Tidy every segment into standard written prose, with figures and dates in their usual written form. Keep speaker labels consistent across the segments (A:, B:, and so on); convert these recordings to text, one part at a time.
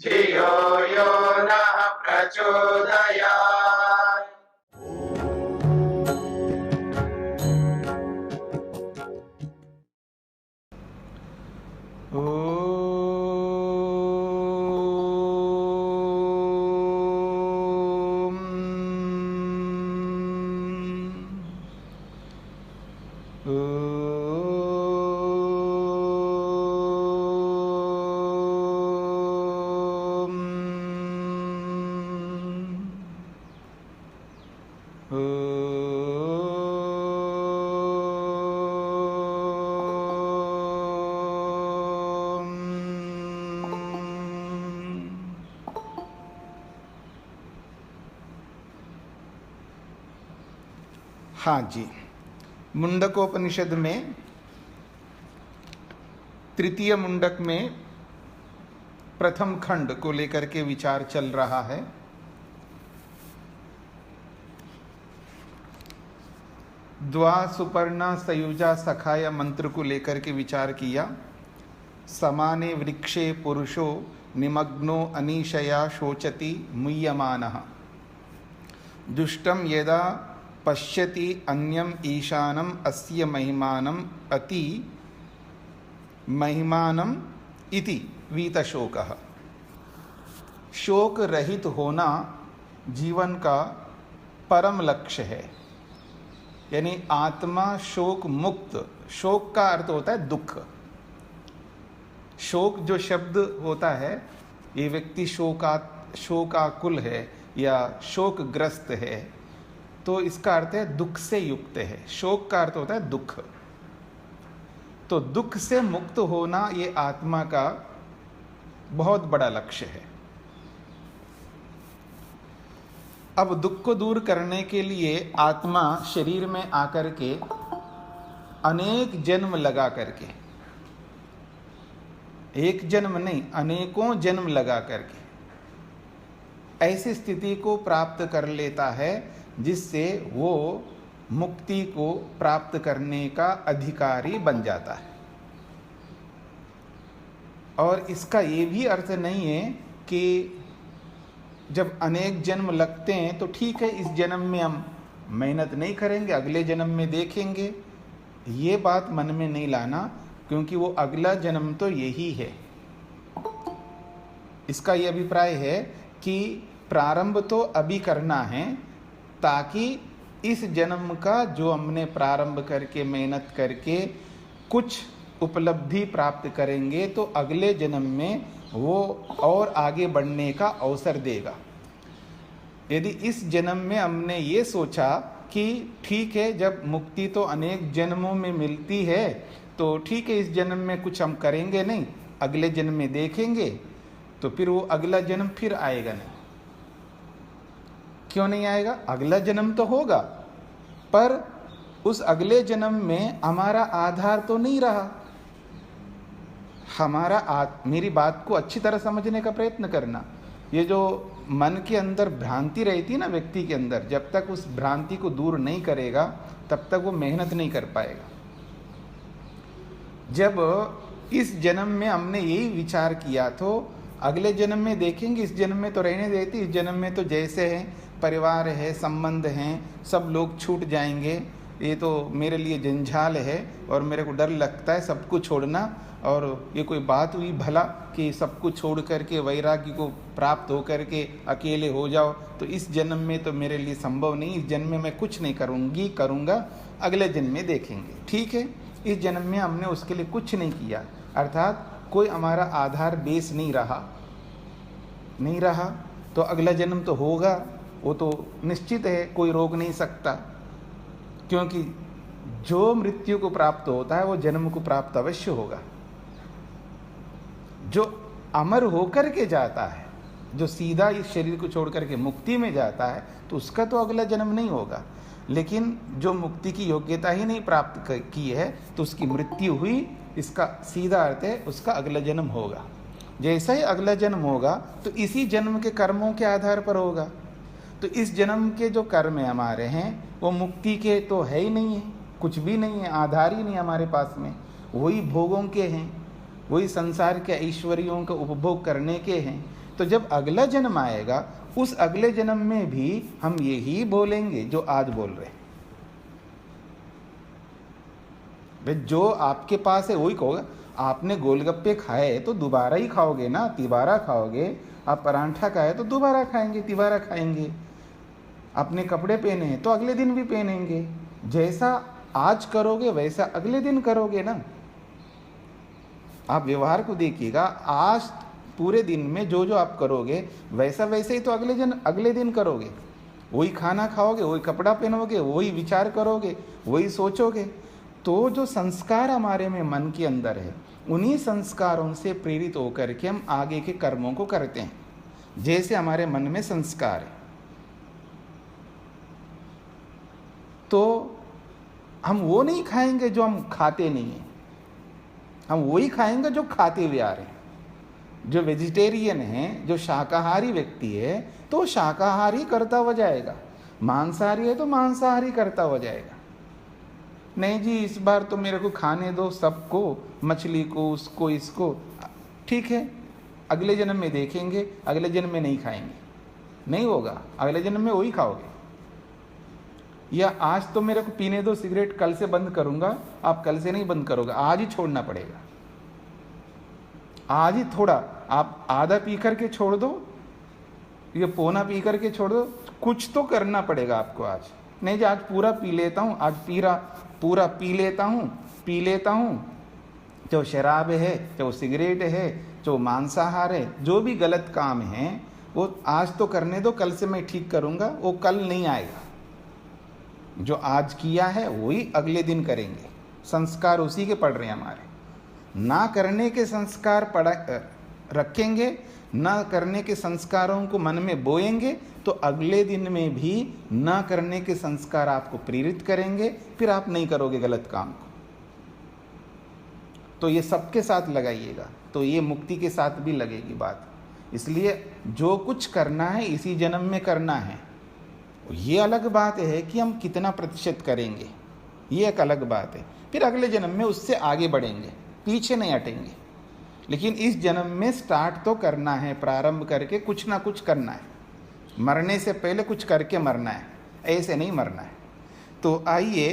A: धियो यो नः प्रचोदयात्।
B: हाँ जी, मुंडकोपनिषद में तृतीय मुंडक में प्रथम खंड को लेकर के विचार चल रहा है। द्वा सुपर्णा सयुजा सखाय मंत्र को लेकर के विचार किया। समाने वृक्षे पुरुषो निमग्नो अनीशया शोचति मुह्यमानः दुष्टम यदा पश्यति अन्यम ईशानम अस्य महिमानम अति महिमानम इति वीतशोकः। शोक रहित होना जीवन का परम लक्ष्य है, यानी आत्मा शोक मुक्त। शोक का अर्थ होता है दुख। शोक जो शब्द होता है, ये व्यक्ति शोकाकुल है या शोकग्रस्त है, तो इसका अर्थ है दुख से युक्त है। शोक का अर्थ होता है दुख। तो दुख से मुक्त होना ये आत्मा का बहुत बड़ा लक्ष्य है। अब दुख को दूर करने के लिए आत्मा शरीर में आकर के अनेक जन्म लगा करके, एक जन्म नहीं अनेकों जन्म लगा करके ऐसी स्थिति को प्राप्त कर लेता है जिससे वो मुक्ति को प्राप्त करने का अधिकारी बन जाता है। और इसका ये भी अर्थ नहीं है कि जब अनेक जन्म लगते हैं तो ठीक है, इस जन्म में हम मेहनत नहीं करेंगे, अगले जन्म में देखेंगे। ये बात मन में नहीं लाना, क्योंकि वो अगला जन्म तो यही है। इसका ये अभिप्राय है कि प्रारंभ तो अभी करना है, ताकि इस जन्म का जो हमने प्रारंभ करके मेहनत करके कुछ उपलब्धि प्राप्त करेंगे तो अगले जन्म में वो और आगे बढ़ने का अवसर देगा। यदि इस जन्म में हमने ये सोचा कि ठीक है, जब मुक्ति तो अनेक जन्मों में मिलती है तो ठीक है, इस जन्म में कुछ हम करेंगे नहीं, अगले जन्म में देखेंगे, तो फिर वो अगला जन्म फिर आएगा नहीं। क्यों नहीं आएगा? अगला जन्म तो होगा, पर उस अगले जन्म में हमारा आधार तो नहीं रहा। मेरी बात को अच्छी तरह समझने का प्रयत्न करना। ये जो मन के अंदर भ्रांति रहती है ना व्यक्ति के अंदर, जब तक उस भ्रांति को दूर नहीं करेगा तब तक वो मेहनत नहीं कर पाएगा। जब इस जन्म में हमने यही विचार किया तो अगले जन्म में देखेंगे, इस जन्म में तो रहने देती, इस जन्म में तो जैसे है परिवार है, संबंध हैं, सब लोग छूट जाएंगे, ये तो मेरे लिए जंजाल है और मेरे को डर लगता है सब कुछ छोड़ना। और ये कोई बात हुई भला कि सब कुछ छोड़ करके वैराग्य को प्राप्त हो करके अकेले हो जाओ? तो इस जन्म में तो मेरे लिए संभव नहीं, इस जन्म में मैं कुछ नहीं करूँगा, अगले जन्म में देखेंगे। ठीक है, इस जन्म में हमने उसके लिए कुछ नहीं किया, अर्थात कोई हमारा आधार बेस नहीं रहा तो अगला जन्म तो होगा, वो तो निश्चित है, कोई रोक नहीं सकता। क्योंकि जो मृत्यु को प्राप्त होता है वो जन्म को प्राप्त अवश्य होगा। जो अमर होकर के जाता है, जो सीधा इस शरीर को छोड़ करके मुक्ति में जाता है, तो उसका तो अगला जन्म नहीं होगा। लेकिन जो मुक्ति की योग्यता ही नहीं प्राप्त की है तो उसकी मृत्यु हुई, इसका सीधा अर्थ है उसका अगला जन्म होगा। जैसा ही अगला जन्म होगा तो इसी जन्म के कर्मों के आधार पर होगा। तो इस जन्म के जो कर्म हमारे हैं वो मुक्ति के तो है ही नहीं है, कुछ भी नहीं है, आधार ही नहीं हमारे पास में। वही भोगों के हैं, वही संसार के ऐश्वर्यों का उपभोग करने के हैं। तो जब अगला जन्म आएगा उस अगले जन्म में भी हम यही बोलेंगे जो आज बोल रहे हैं। भाई जो आपके पास है वही कहोगे। आपने गोलगप्पे खाए तो दोबारा ही खाओगे ना, तिबारा खाओगे। आप परांठा खाए तो दोबारा खाएंगे, तिबारा खाएंगे। अपने कपड़े पहने हैं तो अगले दिन भी पहनेंगे। जैसा आज करोगे वैसा अगले दिन करोगे ना। आप व्यवहार को देखिएगा, आज पूरे दिन में जो जो आप करोगे वैसा वैसे ही तो अगले दिन करोगे। वही खाना खाओगे, वही कपड़ा पहनोगे, वही विचार करोगे, वही सोचोगे। तो जो संस्कार हमारे में मन के अंदर है, उन्हीं संस्कारों से प्रेरित होकर के हम आगे के कर्मों को करते हैं। जैसे हमारे मन में संस्कार है तो हम वो नहीं खाएंगे जो हम खाते नहीं हैं, हम वही खाएंगे जो खाते हुए आ रहे हैं। जो वेजिटेरियन है, जो शाकाहारी व्यक्ति है तो शाकाहारी करता हुआ जाएगा, मांसाहारी है तो मांसाहारी करता हुआ जाएगा। नहीं जी इस बार तो मेरे को खाने दो सबको, मछली को, उसको, इसको, ठीक है अगले जन्म में देखेंगे, अगले जन्म में नहीं खाएंगे, नहीं होगा, अगले जन्म में वही खाओगे। या आज तो मेरे को पीने दो सिगरेट, कल से बंद करूंगा, आप कल से नहीं बंद करोगे, आज ही छोड़ना पड़ेगा। आज ही थोड़ा, आप आधा पी करके छोड़ दो, ये पौना पी करके छोड़ दो, कुछ तो करना पड़ेगा आपको आज। नहीं जी आज पूरा पी लेता हूँ, आज पूरा पी लेता हूँ, जो शराब है, जो सिगरेट है, जो मांसाहार है, जो भी गलत काम है वो आज तो करने दो, कल से मैं ठीक करूँगा, वो कल नहीं आएगा। जो आज किया है वही अगले दिन करेंगे। संस्कार उसी के पड़ रहे हैं हमारे। ना करने के संस्कार रखेंगे, ना करने के संस्कारों को मन में बोएंगे तो अगले दिन में भी ना करने के संस्कार आपको प्रेरित करेंगे, फिर आप नहीं करोगे गलत काम को। तो ये सबके साथ लगाइएगा, तो ये मुक्ति के साथ भी लगेगी बात। इसलिए जो कुछ करना है इसी जन्म में करना है। ये अलग बात है कि हम कितना प्रतिशत करेंगे, ये एक अलग बात है। फिर अगले जन्म में उससे आगे बढ़ेंगे, पीछे नहीं हटेंगे। लेकिन इस जन्म में स्टार्ट तो करना है, प्रारंभ करके कुछ ना कुछ करना है। मरने से पहले कुछ करके मरना है, ऐसे नहीं मरना है। तो आइए,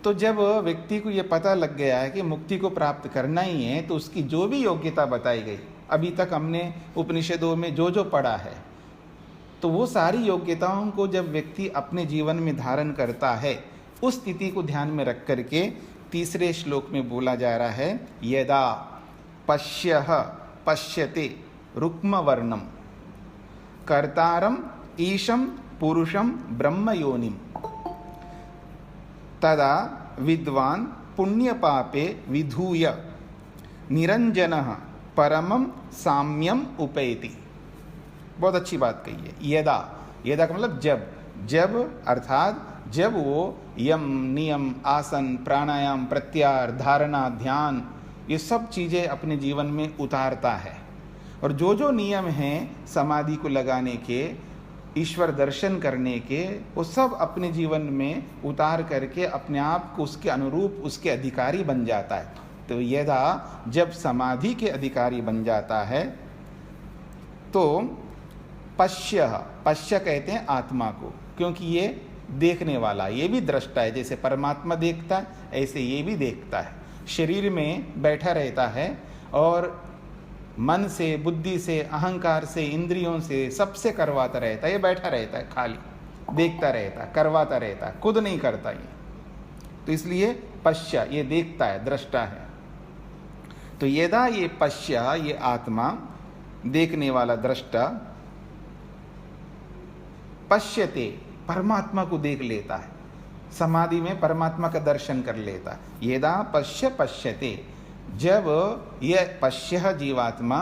B: तो जब व्यक्ति को ये पता लग गया है कि मुक्ति को प्राप्त करना ही है, तो उसकी जो भी योग्यता बताई गई, अभी तक हमने उपनिषदों में जो जो पढ़ा है, तो वो सारी योग्यताओं को जब व्यक्ति अपने जीवन में धारण करता है, उस स्थिति को ध्यान में रख करके तीसरे श्लोक में बोला जा रहा है, यदा पश्यः पश्यते रुक्मवर्णम कर्तारम ईशं पुरुषं ब्रह्म योनिम तदा विद्वान पुण्यपापे विधूय निरंजनः परमं साम्यम उपैति। बहुत अच्छी बात कही है। यदा का मतलब जब अर्थात जब वो यम, नियम, आसन, प्राणायाम, प्रत्याहार, धारणा, ध्यान, ये सब चीज़ें अपने जीवन में उतारता है, और जो जो नियम हैं समाधि को लगाने के, ईश्वर दर्शन करने के, वो सब अपने जीवन में उतार करके अपने आप को उसके अनुरूप उसके अधिकारी बन जाता है। तो यदा जब समाधि के अधिकारी बन जाता है तो पश्य कहते हैं आत्मा को, क्योंकि ये देखने वाला, ये भी दृष्टा है। जैसे परमात्मा देखता है ऐसे ये भी देखता है। शरीर में बैठा रहता है और मन से, बुद्धि से, अहंकार से, इंद्रियों से, सबसे करवाता रहता है। ये बैठा रहता है, खाली देखता रहता है, करवाता रहता है, खुद नहीं करता ये। तो इसलिए पश्य, ये देखता है, दृष्टा है। तो यदा ये पश्य, ये आत्मा, देखने वाला, दृष्टा, पश्यते, परमात्मा को देख लेता है, समाधि में परमात्मा का दर्शन कर लेता है। यदा पश्यते, जब यह पश्य जीवात्मा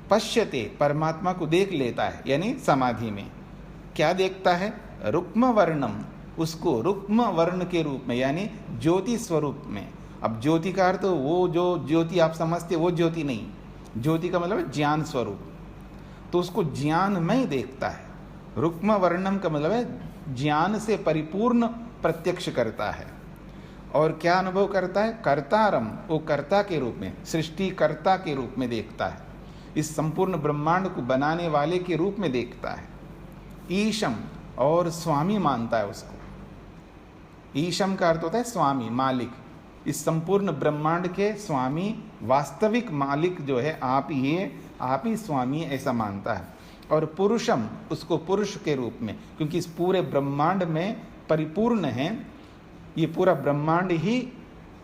B: पश्यते, परमात्मा को देख लेता है, यानी समाधि में क्या देखता है, रुक्म वर्णम, उसको रुक्म वर्ण के रूप में, यानी ज्योति स्वरूप में। अब ज्योति का अर्थ वो जो ज्योति आप समझते वो ज्योति नहीं, ज्योति का मतलब ज्ञान स्वरूप, तो उसको ज्ञान में ही देखता है। रुक्म वर्णम का मतलब है ज्ञान से परिपूर्ण प्रत्यक्ष करता है। और क्या अनुभव करता है, कर्तारम, वो कर्ता के रूप में, सृष्टि कर्ता के रूप में देखता है। इस संपूर्ण ब्रह्मांड को बनाने वाले के रूप में देखता है। ईशम, और स्वामी मानता है उसको। ईशम का अर्थ होता है स्वामी, मालिक। इस संपूर्ण ब्रह्मांड के स्वामी, वास्तविक मालिक जो है आप ही स्वामी, ऐसा मानता है। और पुरुषम, उसको पुरुष के रूप में, क्योंकि इस पूरे ब्रह्मांड में परिपूर्ण है, ये पूरा ब्रह्मांड ही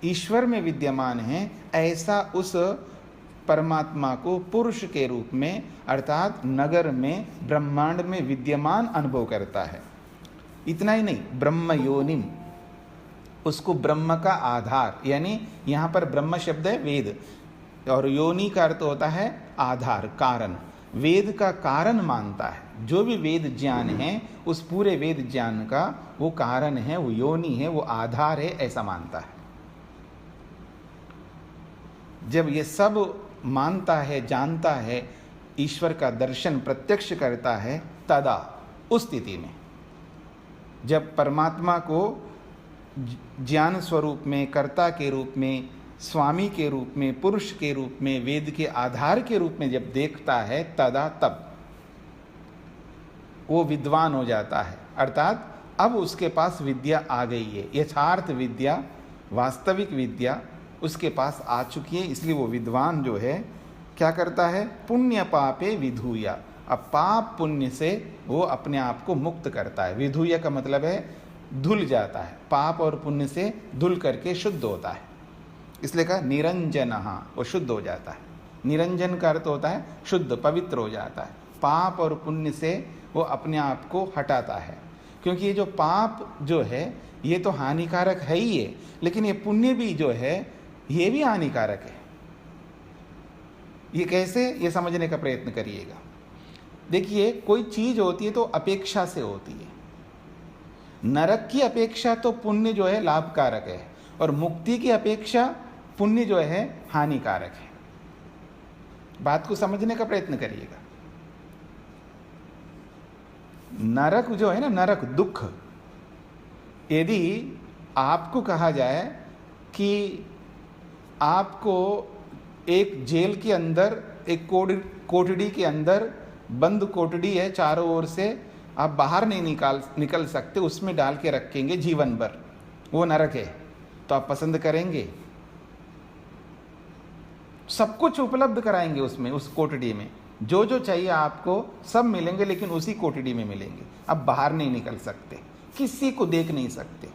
B: ईश्वर में विद्यमान है, ऐसा उस परमात्मा को पुरुष के रूप में अर्थात नगर में, ब्रह्मांड में विद्यमान अनुभव करता है। इतना ही नहीं, ब्रह्म योनिम, उसको ब्रह्म का आधार, यानी यहाँ पर ब्रह्म शब्द है वेद, और योनि का अर्थ होता है आधार, कारण। वेद का कारण मानता है। जो भी वेद ज्ञान है उस पूरे वेद ज्ञान का वो कारण है, वो योनि है, वो आधार है, ऐसा मानता है। जब ये सब मानता है, जानता है, ईश्वर का दर्शन प्रत्यक्ष करता है, तदा, उस स्थिति में जब परमात्मा को ज्ञान स्वरूप में, कर्ता के रूप में, स्वामी के रूप में, पुरुष के रूप में, वेद के आधार के रूप में जब देखता है, तदा, तब वो विद्वान हो जाता है। अर्थात अब उसके पास विद्या आ गई है, यथार्थ विद्या, वास्तविक विद्या उसके पास आ चुकी है। इसलिए वो विद्वान जो है क्या करता है, पुण्य पापे विधूया, अब पाप पुण्य से वो अपने आप को मुक्त करता है। विधूया का मतलब है धुल जाता है, पाप और पुण्य से धुल करके शुद्ध होता है। इसलिए कहा निरंजनः, वो शुद्ध हो जाता है। निरंजन का अर्थ होता है शुद्ध, पवित्र हो जाता है। पाप और पुण्य से वो अपने आप को हटाता है, क्योंकि ये जो पाप जो है ये तो हानिकारक है ही है, लेकिन ये पुण्य भी जो है ये भी हानिकारक है। ये कैसे, ये समझने का प्रयत्न करिएगा। देखिए, कोई चीज होती है तो अपेक्षा से होती है। नरक की अपेक्षा तो पुण्य जो है लाभकारक है, और मुक्ति की अपेक्षा पुण्य जो है हानिकारक है। बात को समझने का प्रयत्न करिएगा। नरक जो है ना, नरक दुख, यदि आपको कहा जाए कि आपको एक जेल के अंदर, एक कोठड़ी के अंदर बंद कोठड़ी है, चारों ओर से आप बाहर नहीं निकल सकते, उसमें डाल के रखेंगे जीवन भर, वो नरक है, तो आप पसंद करेंगे? सब कुछ उपलब्ध कराएंगे उसमें, उस कोठड़ी में जो जो चाहिए आपको सब मिलेंगे, लेकिन उसी कोठड़ी में मिलेंगे। अब बाहर नहीं निकल सकते, किसी को देख नहीं सकते,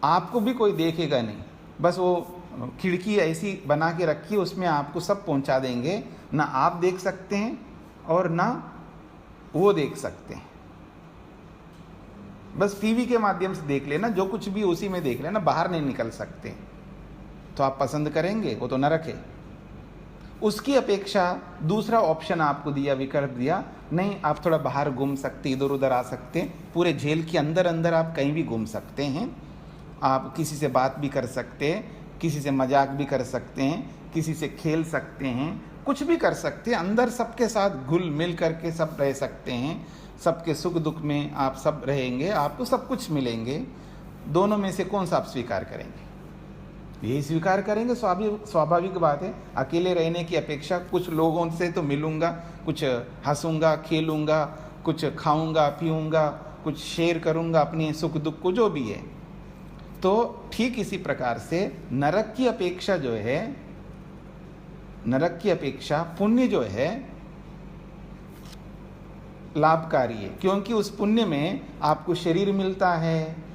B: आपको भी कोई देखेगा नहीं। बस वो खिड़की ऐसी बना के रखी है, उसमें आपको सब पहुंचा देंगे, ना आप देख सकते हैं और ना वो देख सकते हैं। बस टीवी के माध्यम से देख लेना, जो कुछ भी उसी में देख लेना, बाहर नहीं निकल सकते। तो आप पसंद करेंगे? वो तो नरक है। उसकी अपेक्षा दूसरा ऑप्शन आपको दिया, विकल्प दिया, नहीं आप थोड़ा बाहर घूम सकते, इधर उधर आ सकते हैं, पूरे जेल के अंदर अंदर आप कहीं भी घूम सकते हैं, आप किसी से बात भी कर सकते हैं, किसी से मजाक भी कर सकते हैं, किसी से खेल सकते हैं, कुछ भी कर सकते हैं, अंदर सबके साथ घुल मिल करके सब रह सकते हैं, सबके सुख दुख में आप सब रहेंगे, आपको सब कुछ मिलेंगे। दोनों में से कौन सा आप स्वीकार करेंगे? यही स्वीकार करेंगे, स्वाभाविक बात है। अकेले रहने की अपेक्षा कुछ लोगों से तो मिलूंगा, कुछ हंसूंगा, खेलूंगा, कुछ खाऊंगा पीऊंगा, कुछ शेयर करूंगा अपने सुख दुख को, जो भी है। तो ठीक इसी प्रकार से नरक की अपेक्षा जो है, नरक की अपेक्षा पुण्य जो है लाभकारी है, क्योंकि उस पुण्य में आपको शरीर मिलता है,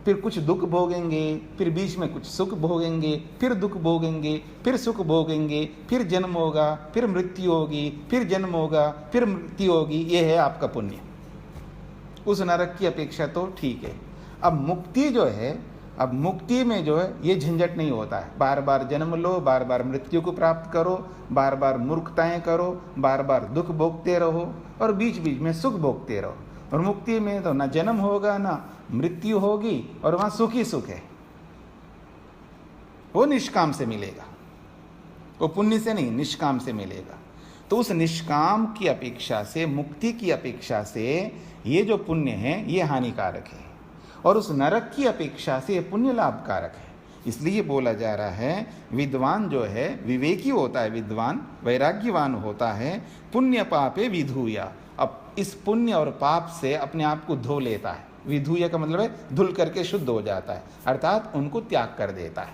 B: फिर कुछ दुख भोगेंगे, फिर बीच में कुछ सुख भोगेंगे, फिर दुख भोगेंगे, फिर सुख भोगेंगे, फिर जन्म होगा, फिर मृत्यु होगी, फिर जन्म होगा, फिर मृत्यु होगी। ये है आपका पुण्य। उस नरक की अपेक्षा तो ठीक है। अब मुक्ति जो है, अब मुक्ति में जो है ये झंझट नहीं होता है, बार बार जन्म लो, बार बार मृत्यु को प्राप्त करो, बार बार मूर्खताएं करो, बार बार दुख भोगते रहो और बीच बीच में सुख भोगते रहो। और मुक्ति में तो ना जन्म होगा ना मृत्यु होगी, और वहां सुख ही सुख है। वो निष्काम से मिलेगा, वो पुण्य से नहीं, निष्काम से मिलेगा। तो उस निष्काम की अपेक्षा से, मुक्ति की अपेक्षा से ये जो पुण्य है ये हानिकारक है, और उस नरक की अपेक्षा से ये पुण्य लाभकारक है। इसलिए बोला जा रहा है विद्वान जो है विवेकी होता है, विद्वान वैराग्यवान होता है, पुण्य पापे विधूया, अब इस पुण्य और पाप से अपने आप को धो लेता है। विधूया का मतलब है धुल करके शुद्ध हो जाता है, अर्थात उनको त्याग कर देता है।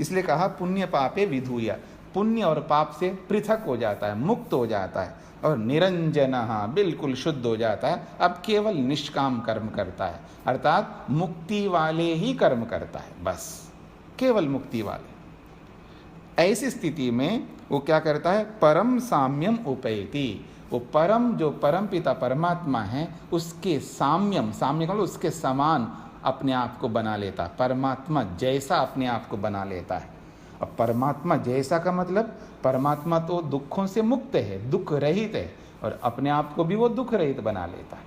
B: इसलिए कहा पुण्य पापे विधूया, पुण्य और पाप से पृथक हो जाता है, मुक्त हो जाता है, और निरंजनः बिल्कुल शुद्ध हो जाता है। अब केवल निष्काम कर्म करता है, अर्थात मुक्ति वाले ही कर्म करता है, बस केवल मुक्ति वाले। ऐसी स्थिति में वो क्या करता है, परम साम्यम उपैति, वो परम जो परम पिता परमात्मा है उसके साम्यम, साम्य का मतलब उसके समान अपने आप को बना लेता है, परमात्मा जैसा अपने आप को बना लेता है। अब परमात्मा जैसा का मतलब परमात्मा तो दुखों से मुक्त है, दुख रहित है, और अपने आप को भी वो दुख रहित बना लेता है।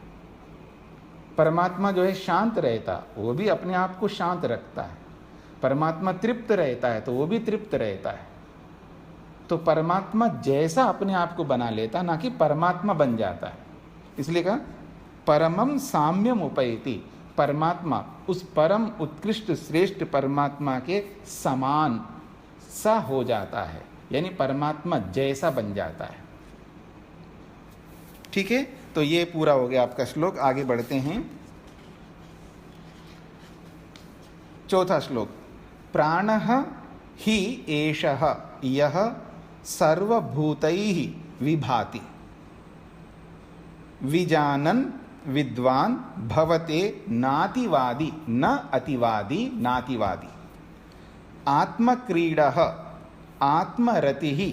B: परमात्मा जो है शांत रहता, वो भी अपने आप को शांत रखता है। परमात्मा तृप्त रहता है तो वो भी तृप्त रहता है। तो परमात्मा जैसा अपने आप को बना लेता, ना कि परमात्मा बन जाता है। इसलिए कहा परमम साम्यम उपैति, परमात्मा उस परम उत्कृष्ट श्रेष्ठ परमात्मा के समान सा हो जाता है, यानी परमात्मा जैसा बन जाता है। ठीक है, तो ये पूरा हो गया आपका श्लोक। आगे बढ़ते हैं। चौथा श्लोक, प्राणः हि एषः यः सर्वभूतैः विभाति विजानन् विद्वान् भवते नातिवादी न अतिवादी नातिवादी, आत्मक्रीडः आत्मरतिः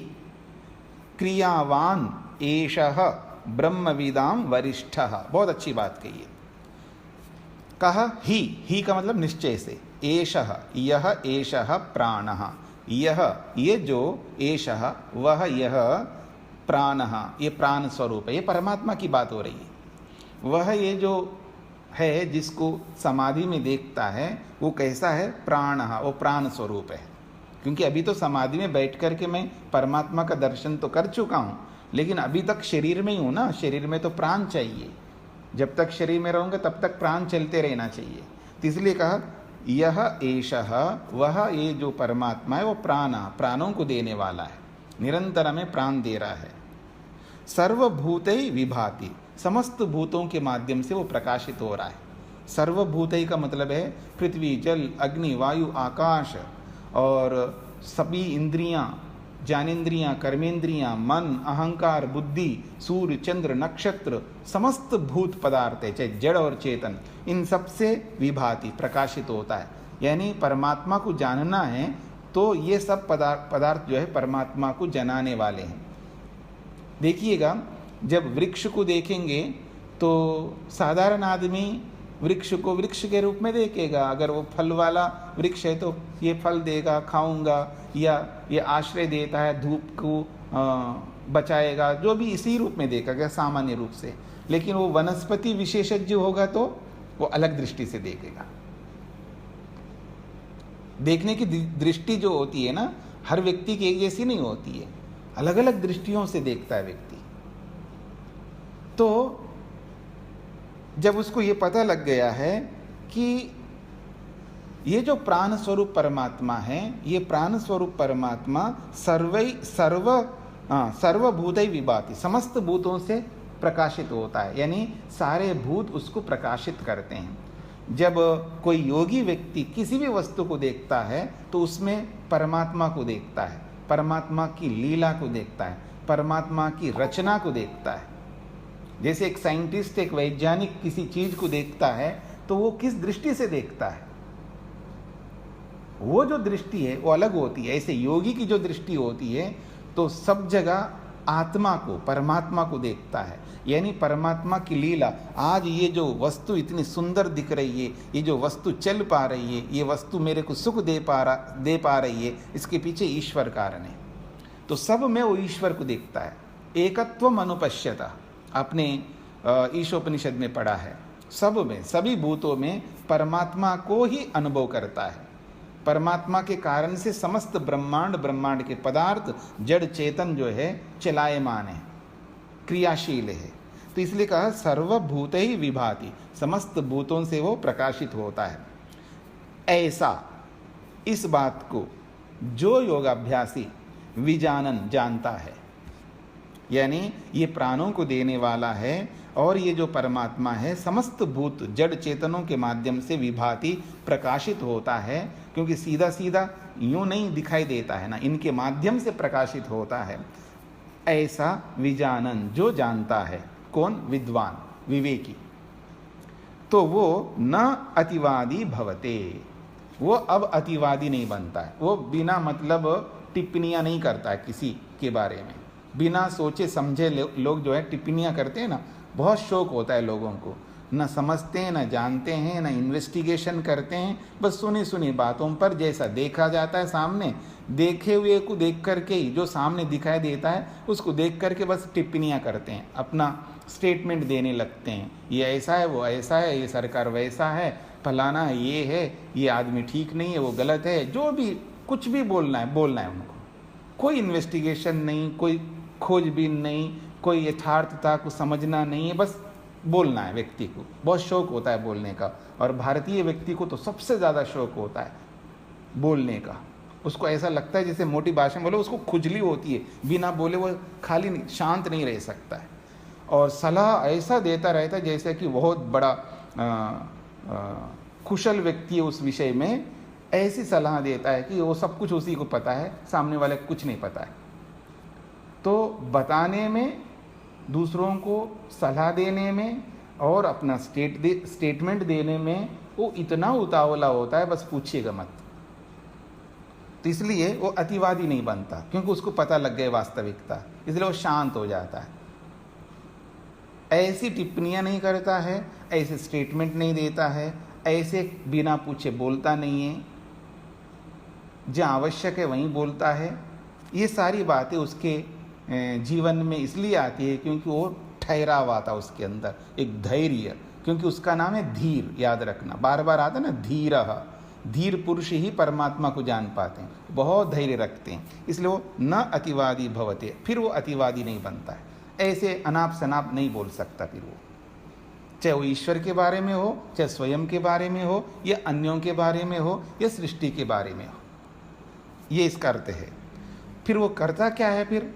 B: क्रियावान एषः ब्रह्मविदां वरिष्ठः। बहुत अच्छी बात कही है। कहा ही का मतलब निश्चय से, एषः यह एषः प्राणः, यह ये जो एषः वह यह प्राणः ये प्राण स्वरूप है, ये परमात्मा की बात हो रही है। वह ये जो है जिसको समाधि में देखता है वो कैसा है, प्राणः, वो प्राण स्वरूप है। क्योंकि अभी तो समाधि में बैठ कर के मैं परमात्मा का दर्शन तो कर चुका हूँ, लेकिन अभी तक शरीर में ही हूँ ना, शरीर में तो प्राण चाहिए। जब तक शरीर में रहूँगा तब तक प्राण चलते रहना चाहिए। तो इसलिए कहा यह एषः वह ये जो परमात्मा है वो प्राणों को देने वाला है, निरंतर में प्राण दे रहा है। सर्वभूतै विभाति, समस्त भूतों के माध्यम से वो प्रकाशित हो रहा है। सर्वभूतै का मतलब है पृथ्वी जल अग्नि वायु आकाश और सभी इंद्रियां, ज्ञानेन्द्रियां कर्मेंद्रियां मन अहंकार बुद्धि सूर्य चंद्र नक्षत्र समस्त भूत पदार्थ है, चाहे जड़ और चेतन, इन सब से विभाति प्रकाशित होता है। यानी परमात्मा को जानना है तो ये सब पदार्थ जो है परमात्मा को जनाने वाले हैं। देखिएगा जब वृक्ष को देखेंगे तो साधारण आदमी वृक्ष को वृक्ष के रूप में देखेगा। अगर वो फल वाला वृक्ष है तो ये फल देगा, खाऊंगा, या ये आश्रय देता है, धूप को बचाएगा, जो भी इसी रूप में देखेगा सामान्य रूप से। लेकिन वो वनस्पति विशेषज्ञ होगा तो वो अलग दृष्टि से देखेगा। देखने की दृष्टि जो होती है ना, हर व्यक्ति की एक जैसी नहीं होती है, अलग अलग दृष्टियों से देखता है व्यक्ति। तो जब उसको ये पता लग गया है कि ये जो प्राण स्वरूप परमात्मा है, ये प्राण स्वरूप परमात्मा सर्वभूतै विभाति, समस्त भूतों से प्रकाशित होता है, यानी सारे भूत उसको प्रकाशित करते हैं। जब कोई योगी व्यक्ति किसी भी वस्तु को देखता है तो उसमें परमात्मा को देखता है, परमात्मा की लीला को देखता है, परमात्मा की रचना को देखता है। जैसे एक साइंटिस्ट, एक वैज्ञानिक किसी चीज को देखता है तो वो किस दृष्टि से देखता है, वो जो दृष्टि है वो अलग होती है। ऐसे योगी की जो दृष्टि होती है तो सब जगह आत्मा को, परमात्मा को देखता है, यानी परमात्मा की लीला। आज ये जो वस्तु इतनी सुंदर दिख रही है, ये जो वस्तु चल पा रही है, ये वस्तु मेरे को सुख दे पा रही है, इसके पीछे ईश्वर कारण है। तो सब में वो ईश्वर को देखता है। एकत्वम अनुपश्यता, आपने ईशोपनिषद में पढ़ा है, सब में, सभी भूतों में परमात्मा को ही अनुभव करता है। परमात्मा के कारण से समस्त ब्रह्मांड के पदार्थ जड़ चेतन जो है चलायमान है, क्रियाशील है। तो इसलिए कहा सर्वभूत ही विभाति, समस्त भूतों से वो प्रकाशित होता है। ऐसा इस बात को जो योगाभ्यासी विजानन जानता है, यानी ये प्राणों को देने वाला है और ये जो परमात्मा है समस्त भूत जड़ चेतनों के माध्यम से विभाति प्रकाशित होता है, क्योंकि सीधा सीधा यूं नहीं दिखाई देता है ना, इनके माध्यम से प्रकाशित होता है। ऐसा विजानन जो जानता है, कौन? विद्वान, विवेकी, तो वो न अतिवादी भवते, वो अब अतिवादी नहीं बनता है। वो बिना मतलब टिप्पणियां नहीं करता है किसी के बारे में, बिना सोचे समझे लोग जो है टिप्पणियां करते हैं ना, बहुत शौक होता है लोगों को, न समझते हैं, न जानते हैं, न इन्वेस्टिगेशन करते हैं, बस सुनी सुनी बातों पर जैसा देखा जाता है सामने, देखे हुए को देख करके ही जो सामने दिखाई देता है उसको देख करके बस टिप्पणियां करते हैं, अपना स्टेटमेंट देने लगते हैं, ये ऐसा है, वो ऐसा है, ये सरकार वैसा है, फलाना है, ये आदमी ठीक नहीं है, वो गलत है, जो भी कुछ भी बोलना है उनको, कोई इन्वेस्टिगेशन नहीं, कोई खोजबीन नहीं, कोई यथार्थता को समझना नहीं है, बस बोलना है। व्यक्ति को बहुत शौक होता है बोलने का, और भारतीय व्यक्ति को तो सबसे ज़्यादा शौक होता है बोलने का। उसको ऐसा लगता है जैसे मोटी भाषा में बोले उसको खुजली होती है, बिना बोले वो खाली शांत नहीं रह सकता है, और सलाह ऐसा देता रहता है जैसे कि बहुत बड़ा कुशल व्यक्ति है उस विषय में, ऐसी सलाह देता है कि वो सब कुछ उसी को पता है, सामने वाले को कुछ नहीं पता है। तो बताने में, दूसरों को सलाह देने में और अपना स्टेटमेंट देने में वो इतना उतावला होता है, बस पूछिएगा मत। तो इसलिए वो अतिवादी नहीं बनता, क्योंकि उसको पता लग गई वास्तविकता, इसलिए वो शांत हो जाता है। ऐसी टिप्पणियां नहीं करता है, ऐसे स्टेटमेंट नहीं देता है, ऐसे बिना पूछे बोलता नहीं है, जहाँ आवश्यक है वहीं बोलता है। ये सारी बातें उसके जीवन में इसलिए आती है क्योंकि वो ठहराव आता उसके अंदर, एक धैर्य, क्योंकि उसका नाम है धीर, याद रखना, बार बार आता ना धीरः, धीर पुरुष ही परमात्मा को जान पाते हैं, बहुत धैर्य रखते हैं, इसलिए वो न अतिवादी भवते, फिर वो अतिवादी नहीं बनता है, ऐसे अनाप शनाप नहीं बोल सकता फिर वो, चाहे वो ईश्वर के बारे में हो, चाहे स्वयं के बारे में हो, या अन्यों के बारे में हो, या सृष्टि के बारे में हो। ये इसका अर्थ है। फिर वो करता क्या है? फिर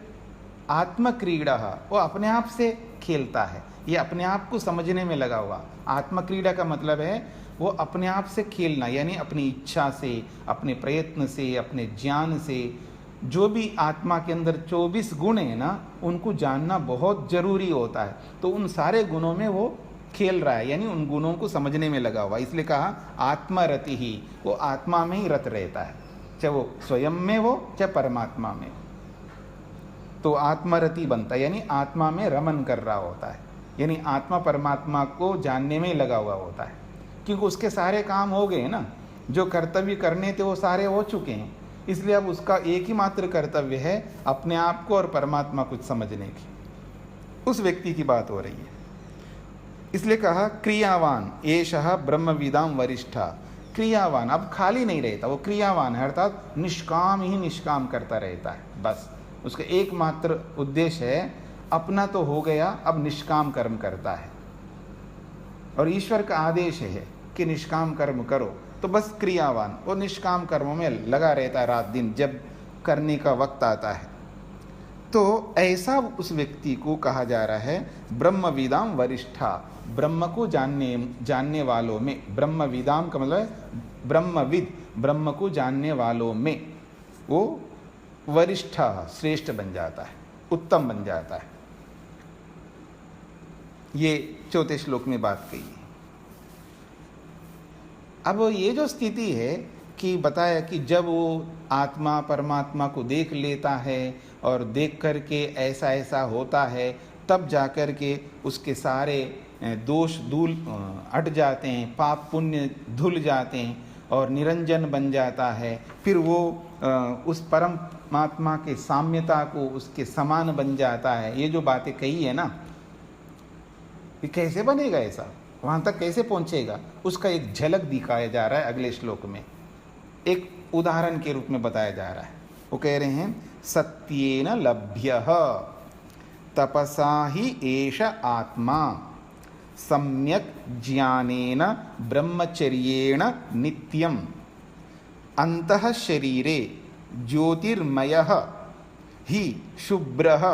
B: आत्मक्रीड़ा, वो अपने आप से खेलता है, ये अपने आप को समझने में लगा हुआ। आत्मक्रीड़ा का मतलब है वो अपने आप से खेलना, यानी अपनी इच्छा से, अपने प्रयत्न से, अपने ज्ञान से, जो भी आत्मा के अंदर 24 गुण है ना, उनको जानना बहुत जरूरी होता है। तो उन सारे गुणों में वो खेल रहा है, यानी उन गुणों को समझने में लगा हुआ, इसलिए कहा आत्मरति ही, वो आत्मा में ही रत रहता है, चाहे वो स्वयं में हो चाहे परमात्मा में हो। तो आत्मरति बनता है, यानी आत्मा में रमन कर रहा होता है, यानी आत्मा परमात्मा को जानने में लगा हुआ होता है, क्योंकि उसके सारे काम हो गए ना, जो कर्तव्य करने थे वो सारे हो चुके हैं, इसलिए अब उसका एक ही मात्र कर्तव्य है अपने आप को और परमात्मा को समझने की। उस व्यक्ति की बात हो रही है, इसलिए कहा क्रियावान एषः ब्रह्मविदाम वरिष्ठा। क्रियावान, अब खाली नहीं रहता, वो क्रियावान है, अर्थात निष्काम ही निष्काम करता रहता है। बस उसका एकमात्र उद्देश्य है, अपना तो हो गया, अब निष्काम कर्म करता है, और ईश्वर का आदेश है कि निष्काम कर्म करो, तो बस क्रियावान, वो निष्काम कर्मों में लगा रहता है रात दिन, जब करने का वक्त आता है। तो ऐसा उस व्यक्ति को कहा जा रहा है ब्रह्मविदाम वरिष्ठा, ब्रह्म को जानने वालों में, ब्रह्मविदाम का मतलब है ब्रह्मविद, ब्रह्म को जानने वालों में वो वरिष्ठ, श्रेष्ठ बन जाता है, उत्तम बन जाता है। ये 4 श्लोक में बात कही है। अब ये जो स्थिति है कि बताया कि जब वो आत्मा परमात्मा को देख लेता है और देख करके ऐसा ऐसा होता है, तब जाकर के उसके सारे दोष धूल हट जाते हैं, पाप पुण्य धुल जाते हैं और निरंजन बन जाता है। फिर वो उस परमात्मा के साम्यता को उसके समान बन जाता है। ये जो बातें कही है ना, ये कैसे बनेगा, ऐसा वहाँ तक कैसे पहुँचेगा, उसका एक झलक दिखाया जा रहा है अगले श्लोक में, एक उदाहरण के रूप में बताया जा रहा है। वो कह रहे हैं सत्येन लभ्यः तपसा ही एष आत्मा सम्यक ज्ञानेन ब्रह्मचर्येण नित्यम अंतः शरीरे ज्योतिर्मयः ही शुभ्रः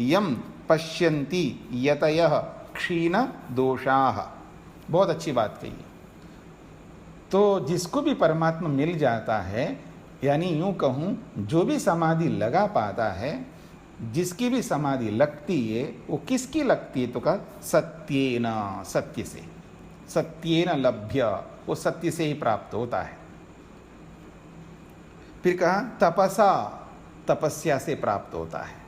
B: यम पश्यन्ति यतयः क्षीण दोषाः। बहुत अच्छी बात कही है। तो जिसको भी परमात्मा मिल जाता है, यानी यूं कहूं जो भी समाधि लगा पाता है, जिसकी भी समाधि लगती है, वो किसकी लगती है? तो कहा सत्येन, सत्य से, सत्येन लभ्य, वो सत्य से ही प्राप्त होता है। फिर कहा तपसा, तपस्या से प्राप्त होता है।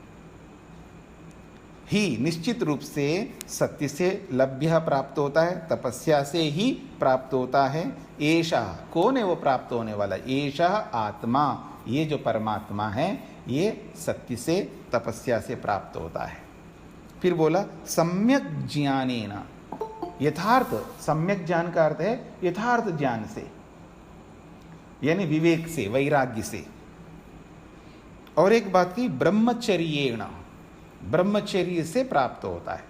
B: ही निश्चित रूप से सत्य से लभ्य प्राप्त होता है, तपस्या से ही प्राप्त होता है। एषा, कौन है वो प्राप्त होने वाला? एषा आत्मा, ये जो परमात्मा है, ये सत्य से तपस्या से प्राप्त होता है। फिर बोला सम्यक ज्ञानेन, यथार्थ, सम्यक ज्ञान का अर्थ है यथार्थ ज्ञान से, यानी विवेक से, वैराग्य से। और एक बात की, ब्रह्मचर्येण, ब्रह्मचर्य से प्राप्त होता है।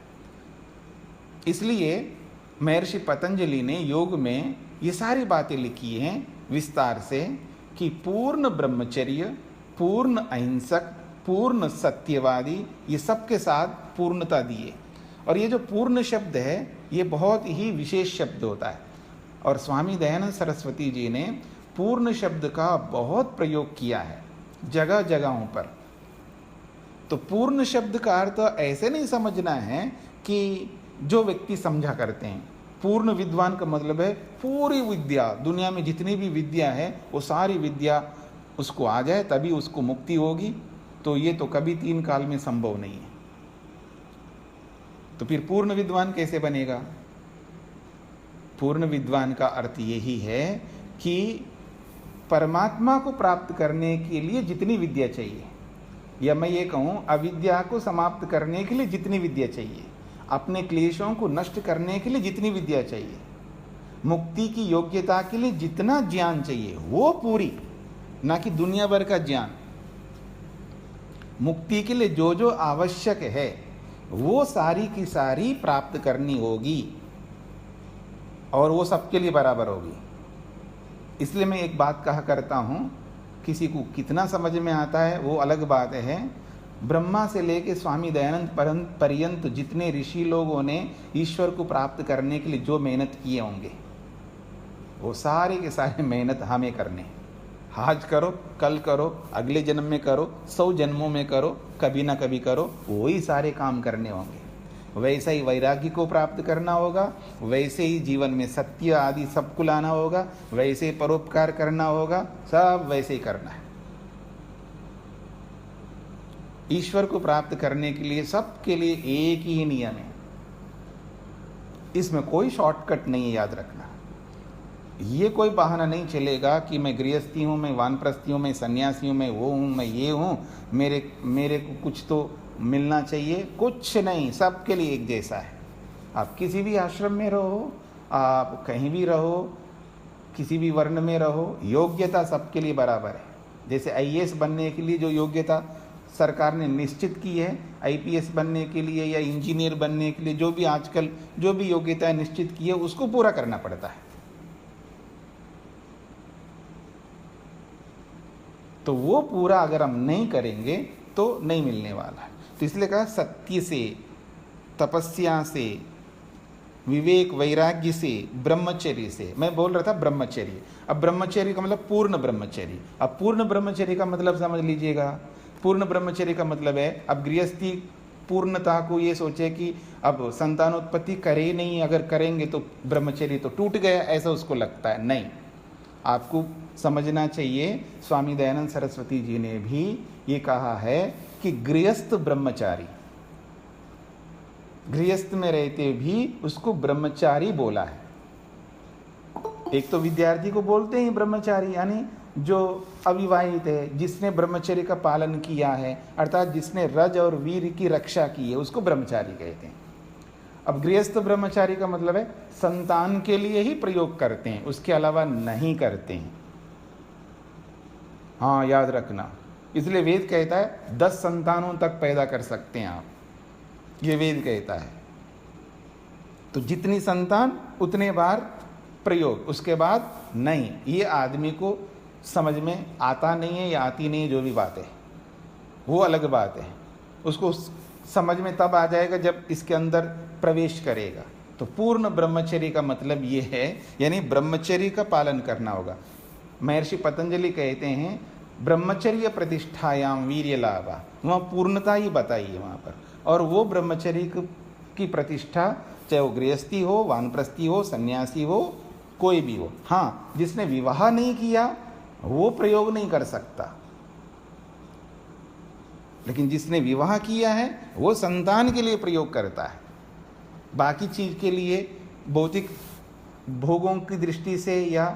B: इसलिए महर्षि पतंजलि ने योग में ये सारी बातें लिखी हैं विस्तार से कि पूर्ण ब्रह्मचर्य, पूर्ण अहिंसक, पूर्ण सत्यवादी, ये सबके साथ पूर्णता दिए। और ये जो पूर्ण शब्द है, ये बहुत ही विशेष शब्द होता है। और स्वामी दयानंद सरस्वती जी ने पूर्ण शब्द का बहुत प्रयोग किया है जगह जगहों पर। तो पूर्ण शब्द का अर्थ ऐसे नहीं समझना है कि जो व्यक्ति समझा करते हैं। पूर्ण विद्वान का मतलब है पूरी विद्या, दुनिया में जितनी भी विद्या है वो सारी विद्या उसको आ जाए तभी उसको मुक्ति होगी। तो ये तो कभी 3 काल में संभव नहीं है। तो फिर पूर्ण विद्वान कैसे बनेगा? पूर्ण विद्वान का अर्थ यही है कि परमात्मा को प्राप्त करने के लिए जितनी विद्या चाहिए, या मैं ये कहूँ अविद्या को समाप्त करने के लिए जितनी विद्या चाहिए, अपने क्लेशों को नष्ट करने के लिए जितनी विद्या चाहिए, मुक्ति की योग्यता के लिए जितना ज्ञान चाहिए, वो पूरी, ना कि दुनिया भर का ज्ञान। मुक्ति के लिए जो जो आवश्यक है वो सारी की सारी प्राप्त करनी होगी, और वो सबके लिए बराबर होगी। इसलिए मैं एक बात कहा करता हूँ, किसी को कितना समझ में आता है वो अलग बात है। ब्रह्मा से लेकर स्वामी दयानंद पर्यंत जितने ऋषि लोगों ने ईश्वर को प्राप्त करने के लिए जो मेहनत किए होंगे, वो सारे के सारे मेहनत हमें करने। आज करो, कल करो, अगले जन्म में करो, 100 जन्मों में करो, कभी ना कभी करो, वही सारे काम करने होंगे। वैसे ही वैराग्य को प्राप्त करना होगा, वैसे ही जीवन में सत्य आदि सबको लाना होगा, वैसे ही परोपकार करना होगा, सब वैसे ही करना है। ईश्वर को प्राप्त करने के लिए सबके लिए एक ही नियम है, इसमें कोई शॉर्टकट नहीं है, याद रखना। ये कोई बहाना नहीं चलेगा कि मैं गृहस्थी हूँ, मैं वानप्रस्थी हूँ, मैं सन्यासी हूँ, मैं वो हूँ, मैं ये हूँ, मेरे को कुछ तो मिलना चाहिए। कुछ नहीं, सबके लिए एक जैसा है। आप किसी भी आश्रम में रहो, आप कहीं भी रहो, किसी भी वर्ण में रहो, योग्यता सबके लिए बराबर है। जैसे आईएएस बनने के लिए जो योग्यता सरकार ने निश्चित की है, आईपीएस बनने के लिए या इंजीनियर बनने के लिए जो भी आजकल जो भी योग्यता निश्चित की है, उसको पूरा करना पड़ता है। तो वो पूरा अगर हम नहीं करेंगे तो नहीं मिलने वाला है। तो इसलिए कहा सत्य से, तपस्या से, विवेक वैराग्य से, ब्रह्मचर्य से। मैं बोल रहा था ब्रह्मचर्य, अब ब्रह्मचर्य का मतलब पूर्ण ब्रह्मचर्य। अब पूर्ण ब्रह्मचर्य का मतलब समझ लीजिएगा। पूर्ण ब्रह्मचर्य का मतलब है, अब गृहस्थी पूर्णता को ये सोचे कि अब संतानोत्पत्ति करे नहीं, अगर करेंगे तो ब्रह्मचर्य तो टूट गया, ऐसा उसको लगता है। नहीं, आपको समझना चाहिए, स्वामी दयानंद सरस्वती जी ने भी ये कहा है कि गृहस्थ ब्रह्मचारी, गृहस्थ में रहते भी उसको ब्रह्मचारी बोला है। एक तो विद्यार्थी को बोलते हैं ब्रह्मचारी, यानी जो अविवाहित है, जिसने ब्रह्मचर्य का पालन किया है, अर्थात जिसने रज और वीर की रक्षा की है, उसको ब्रह्मचारी कहते हैं। अब गृहस्थ ब्रह्मचारी का मतलब है संतान के लिए ही प्रयोग करते हैं, उसके अलावा नहीं करते हैं। हाँ, याद रखना। इसलिए वेद कहता है 10 संतानों तक पैदा कर सकते हैं आप, ये वेद कहता है। तो जितनी संतान उतने बार प्रयोग, उसके बाद नहीं। ये आदमी को समझ में आता नहीं है या आती नहीं है, जो भी बात है वो अलग बात है। उसको समझ में तब आ जाएगा जब इसके अंदर प्रवेश करेगा। तो पूर्ण ब्रह्मचर्य का मतलब ये है, यानी ब्रह्मचर्य का पालन करना होगा। महर्षि पतंजलि कहते हैं ब्रह्मचर्य प्रतिष्ठायाम वीर्य लाभा, वहाँ पूर्णता ही बताई है वहाँ पर। और वो ब्रह्मचर्य की प्रतिष्ठा चाहे वो गृहस्थी हो, वानप्रस्थी हो, सन्यासी हो, कोई भी हो। हाँ, जिसने विवाह नहीं किया वो प्रयोग नहीं कर सकता, लेकिन जिसने विवाह किया है वो संतान के लिए प्रयोग करता है। बाकी चीज के लिए भौतिक भोगों की दृष्टि से या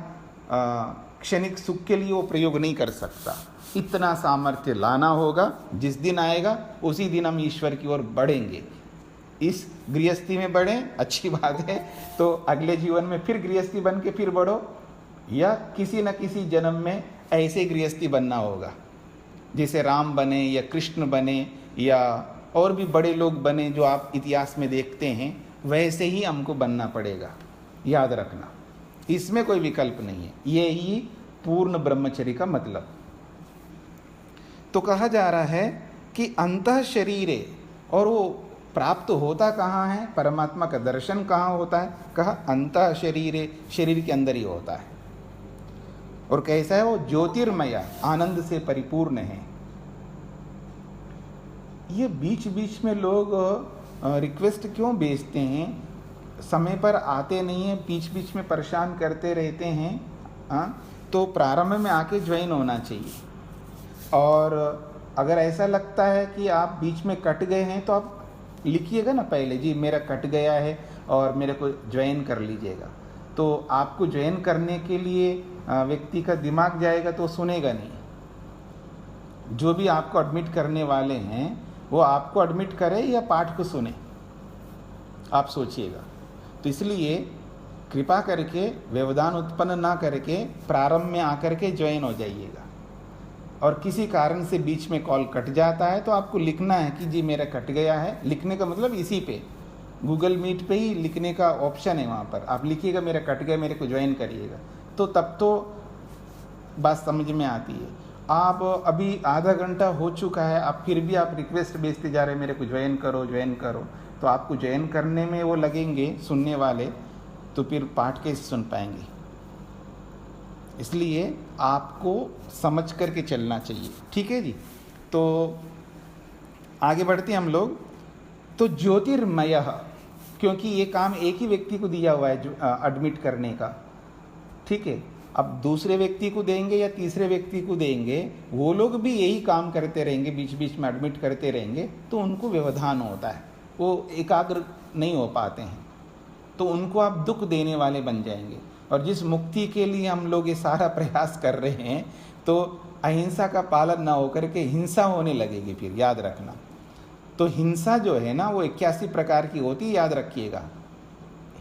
B: क्षणिक सुख के लिए वो प्रयोग नहीं कर सकता। इतना सामर्थ्य लाना होगा, जिस दिन आएगा उसी दिन हम ईश्वर की ओर बढ़ेंगे। इस गृहस्थी में बढ़ें, अच्छी बात है, तो अगले जीवन में फिर गृहस्थी बन के फिर बढ़ो, या किसी न किसी जन्म में ऐसे गृहस्थी बनना होगा जैसे राम बने या कृष्ण बने या और भी बड़े लोग बने जो आप इतिहास में देखते हैं, वैसे ही हमको बनना पड़ेगा। याद रखना, इसमें कोई विकल्प नहीं है। ये ही पूर्ण ब्रह्मचर्य का मतलब। तो कहा जा रहा है कि अंतः शरीरे, और वो प्राप्त होता कहाँ है, परमात्मा का दर्शन कहाँ होता है, कहा अंतः शरीरे, शरीर के अंदर ही होता है। और कैसा है वो, ज्योतिर्मय, आनंद से परिपूर्ण है। ये बीच बीच में लोग रिक्वेस्ट क्यों भेजते हैं, समय पर आते नहीं हैं, बीच बीच में परेशान करते रहते हैं। तो प्रारंभ में आके ज्वाइन होना चाहिए। और अगर ऐसा लगता है कि आप बीच में कट गए हैं तो आप लिखिएगा ना पहले, जी मेरा कट गया है और मेरे को ज्वाइन कर लीजिएगा। तो आपको ज्वाइन करने के लिए व्यक्ति का दिमाग जाएगा तो सुनेगा नहीं। जो भी आपको एडमिट करने वाले हैं वो आपको एडमिट करे या पाठ को सुने, आप सोचिएगा। तो इसलिए कृपा करके व्यवधान उत्पन्न ना करके प्रारंभ में आकर के ज्वाइन हो जाइएगा। और किसी कारण से बीच में कॉल कट जाता है तो आपको लिखना है कि जी मेरा कट गया है। लिखने का मतलब इसी पे गूगल मीट पे ही लिखने का ऑप्शन है, वहाँ पर आप लिखिएगा मेरा कट गया, मेरे को ज्वाइन करिएगा। तो तब तो बात समझ में आती है। आप अभी आधा घंटा हो चुका है, आप फिर भी आप रिक्वेस्ट भेजते जा रहे हैं मेरे को ज्वाइन करो ज्वाइन करो, तो आपको ज्वाइन करने में वो लगेंगे सुनने वाले, तो फिर पाठ कैसे सुन पाएंगे। इसलिए आपको समझ करके चलना चाहिए, ठीक है जी। तो आगे बढ़ते हैं हम लोग। तो ज्योतिर्मय, क्योंकि ये काम एक ही व्यक्ति को दिया हुआ है जो एडमिट करने का, ठीक है। अब दूसरे व्यक्ति को देंगे या तीसरे व्यक्ति को देंगे, वो लोग भी यही काम करते रहेंगे, बीच बीच में एडमिट करते रहेंगे, तो उनको व्यवधान होता है, वो एकाग्र नहीं हो पाते हैं, तो उनको आप दुख देने वाले बन जाएंगे। और जिस मुक्ति के लिए हम लोग ये सारा प्रयास कर रहे हैं, तो अहिंसा का पालन ना होकर के हिंसा होने लगेगी फिर, याद रखना। तो हिंसा जो है ना वो 81 प्रकार की होती है, याद रखिएगा।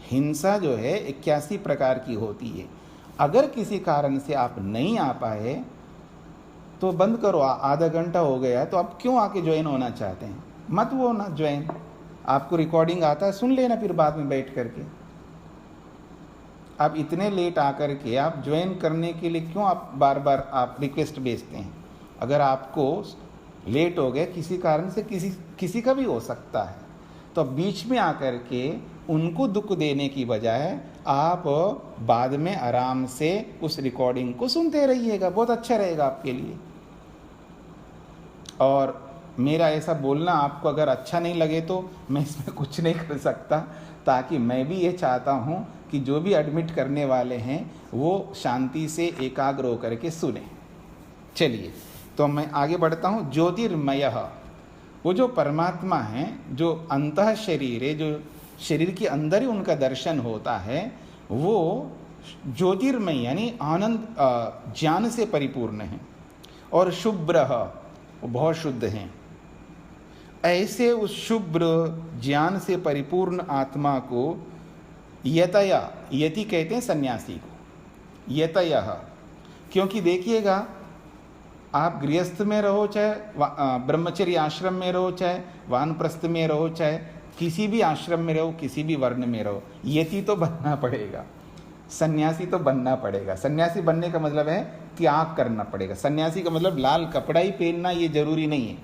B: हिंसा जो है 81 प्रकार की होती है। अगर किसी कारण से आप नहीं आ पाए तो बंद करो, आधा घंटा हो गया तो आप क्यों आके ज्वाइन होना चाहते हैं, मत वो ना ज्वाइन। आपको रिकॉर्डिंग आता है, सुन लेना फिर बाद में बैठ करके। आप इतने लेट आकर के आप ज्वाइन करने के लिए क्यों आप बार बार आप रिक्वेस्ट भेजते हैं। अगर आपको लेट हो गए किसी कारण से, किसी का भी हो सकता है, तो बीच में आकर के उनको दुख देने की बजाय आप बाद में आराम से उस रिकॉर्डिंग को सुनते रहिएगा, बहुत अच्छा रहेगा आपके लिए। और मेरा ऐसा बोलना आपको अगर अच्छा नहीं लगे तो मैं इसमें कुछ नहीं कर सकता, ताकि मैं भी ये चाहता हूँ कि जो भी एडमिट करने वाले हैं वो शांति से एकाग्र होकर के सुने। चलिए, तो मैं आगे बढ़ता हूँ। ज्योतिर्मय, वो जो परमात्मा है, जो अंतः शरीर है, जो शरीर के अंदर ही उनका दर्शन होता है, वो ज्योतिर्मय यानी आनंद ज्ञान से परिपूर्ण है। और शुभ्र, वो बहुत शुद्ध हैं। ऐसे उस शुभ्र ज्ञान से परिपूर्ण आत्मा को यतया, यति कहते हैं सन्यासी को, यतया। क्योंकि देखिएगा, आप गृहस्थ में रहो, चाहे ब्रह्मचर्य आश्रम में रहो, चाहे वानप्रस्थ में रहो, चाहे किसी भी आश्रम में रहो, किसी भी वर्ण में रहो, यति तो बनना पड़ेगा, सन्यासी तो बनना पड़ेगा। सन्यासी बनने का मतलब है त्याग करना पड़ेगा। सन्यासी का मतलब लाल कपड़ा ही पहनना ये जरूरी नहीं है।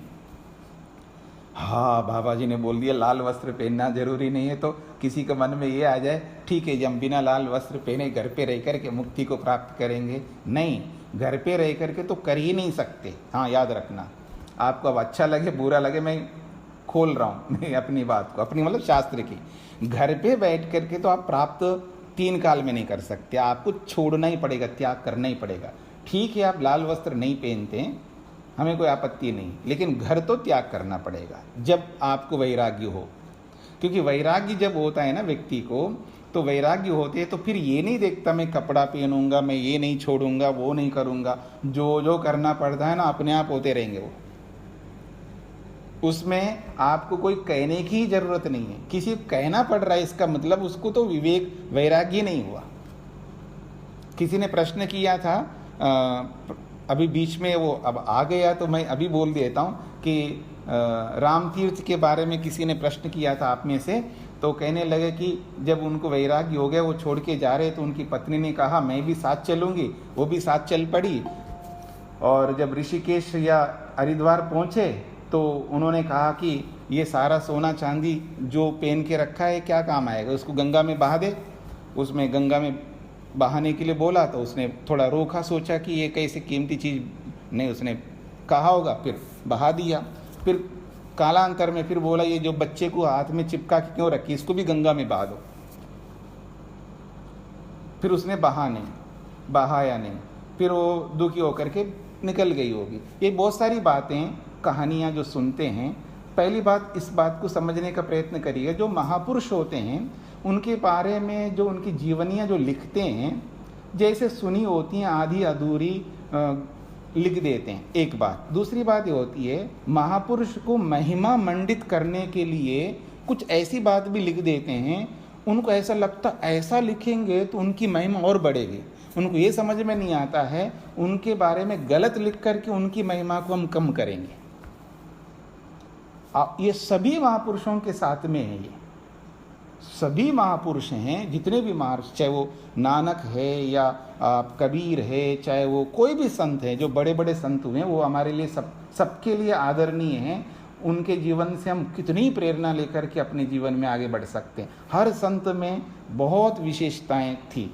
B: हाँ, बाबा जी ने बोल दिया लाल वस्त्र पहनना जरूरी नहीं है, तो किसी के मन में ये आ जाए ठीक है जी हम बिना लाल वस्त्र पहने घर पे रह करके मुक्ति को प्राप्त करेंगे। नहीं, घर पे रह करके तो कर ही नहीं सकते। हाँ, याद रखना, आपको अब अच्छा लगे बुरा लगे, मैं खोल रहा हूँ मैं अपनी बात को, अपनी मतलब शास्त्र की। घर पे बैठ करके तो आप प्राप्त 3 काल में नहीं कर सकते, आपको छोड़ना ही पड़ेगा, त्याग करना ही पड़ेगा। ठीक है, आप लाल वस्त्र नहीं पहनते हैं, हमें कोई आपत्ति नहीं, लेकिन घर तो त्याग करना पड़ेगा जब आपको वैराग्य हो। क्योंकि वैराग्य जब होता है ना व्यक्ति को, तो वैराग्य होते हैं तो फिर ये नहीं देखता मैं कपड़ा पहनूंगा, मैं ये नहीं छोड़ूंगा, वो नहीं करूंगा, जो जो करना पड़ता है ना अपने आप होते रहेंगे वो। उसमें आपको कोई कहने की ही जरूरत नहीं है। किसी को कहना पड़ रहा है इसका मतलब उसको तो विवेक वैराग्य नहीं हुआ। किसी ने प्रश्न किया था, अभी बीच में वो अब आ गया तो मैं अभी बोल देता हूँ कि राम तीर्थ के बारे में किसी ने प्रश्न किया था आप में से, तो कहने लगे कि जब उनको वैराग्य हो गया, वो छोड़ के जा रहे, तो उनकी पत्नी ने कहा मैं भी साथ चलूँगी, वो भी साथ चल पड़ी। और जब ऋषिकेश या हरिद्वार पहुँचे तो उन्होंने कहा कि ये सारा सोना चांदी जो पहन के रखा है क्या काम आएगा, उसको गंगा में बहा दे। उसमें गंगा में बहाने के लिए बोला तो उसने थोड़ा रोका, सोचा कि ये कैसे कीमती चीज़ नहीं, उसने कहा होगा, फिर बहा दिया। फिर कालांतर में फिर बोला ये जो बच्चे को हाथ में चिपका के क्यों रखी, इसको भी गंगा में बहा दो। फिर उसने बहाया नहीं, फिर वो दुखी होकर के निकल गई होगी। ये बहुत सारी बातें कहानियाँ जो सुनते हैं, पहली बात इस बात को समझने का प्रयत्न करिए, जो महापुरुष होते हैं उनके बारे में जो उनकी जीवनियाँ जो लिखते हैं, जैसे सुनी होती हैं आधी अधूरी लिख देते हैं, एक बात। दूसरी बात ये होती है महापुरुष को महिमा मंडित करने के लिए कुछ ऐसी बात भी लिख देते हैं, उनको ऐसा लगता ऐसा लिखेंगे तो उनकी महिमा और बढ़ेगी। उनको ये समझ में नहीं आता है उनके बारे में गलत लिख करके उनकी महिमा को हम कम करेंगे। ये सभी महापुरुषों के साथ में है। ये सभी महापुरुष हैं, जितने भी महापुरुष, चाहे वो नानक है या कबीर है, चाहे वो कोई भी संत है, जो बड़े बड़े संत हुए हैं, वो हमारे लिए सबके लिए आदरणीय हैं। उनके जीवन से हम कितनी प्रेरणा लेकर के अपने जीवन में आगे बढ़ सकते हैं। हर संत में बहुत विशेषताएं थी।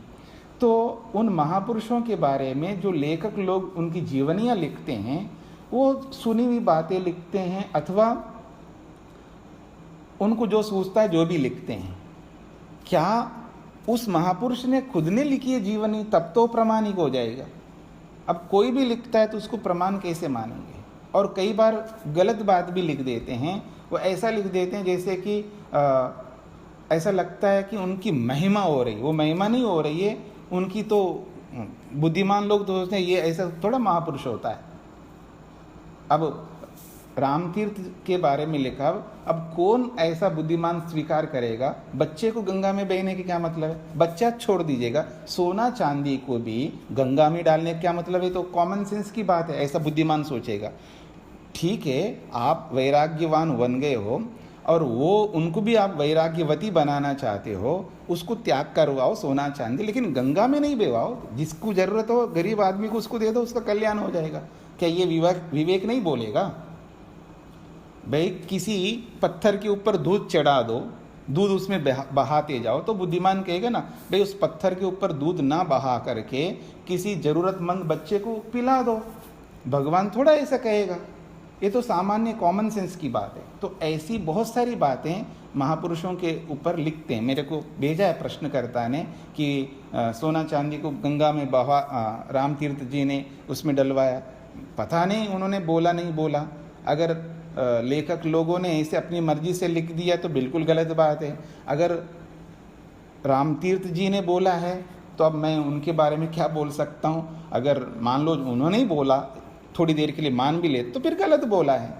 B: तो उन महापुरुषों के बारे में जो लेखक लोग उनकी जीवनियाँ लिखते हैं, वो सुनी हुई बातें लिखते हैं, अथवा उनको जो सूझता है जो भी लिखते हैं। क्या उस महापुरुष ने खुद ने लिखी है जीवनी, तब तो प्रमाणिक हो जाएगा। अब कोई भी लिखता है तो उसको प्रमाण कैसे मानेंगे। और कई बार गलत बात भी लिख देते हैं। वो ऐसा लिख देते हैं जैसे कि ऐसा लगता है कि उनकी महिमा हो रही, वो महिमा नहीं हो रही है उनकी। तो बुद्धिमान लोग तो सोचते हैं ये ऐसा थोड़ा महापुरुष होता है। अब राम तीर्थ के बारे में लिखा, अब कौन ऐसा बुद्धिमान स्वीकार करेगा बच्चे को गंगा में बहने के क्या मतलब है। बच्चा छोड़ दीजिएगा, सोना चांदी को भी गंगा में डालने का क्या मतलब है, तो कॉमन सेंस की बात है, ऐसा बुद्धिमान सोचेगा। ठीक है, आप वैराग्यवान बन गए हो और वो उनको भी आप वैराग्यवती बनाना चाहते हो, उसको त्याग करवाओ सोना चांदी, लेकिन गंगा में नहीं बेवाओ। जिसको जरूरत हो गरीब आदमी को उसको दे दो, उसका कल्याण हो जाएगा। क्या ये विवेक नहीं बोलेगा। भाई किसी पत्थर के ऊपर दूध चढ़ा दो, दूध उसमें बहाते जाओ, तो बुद्धिमान कहेगा ना भाई उस पत्थर के ऊपर दूध ना बहा करके किसी जरूरतमंद बच्चे को पिला दो। भगवान थोड़ा ऐसा कहेगा। ये तो सामान्य कॉमन सेंस की बात है। तो ऐसी बहुत सारी बातें महापुरुषों के ऊपर लिखते हैं। मेरे को भेजा है प्रश्नकर्ता ने कि सोना चांदी को गंगा में बहा, राम तीर्थ जी ने उसमें डलवाया। पता नहीं उन्होंने बोला नहीं बोला। अगर लेखक लोगों ने इसे अपनी मर्जी से लिख दिया तो बिल्कुल गलत बात है। अगर राम तीर्थ जी ने बोला है तो अब मैं उनके बारे में क्या बोल सकता हूँ। अगर मान लो उन्होंने ही बोला, थोड़ी देर के लिए मान भी ले, तो फिर गलत बोला है।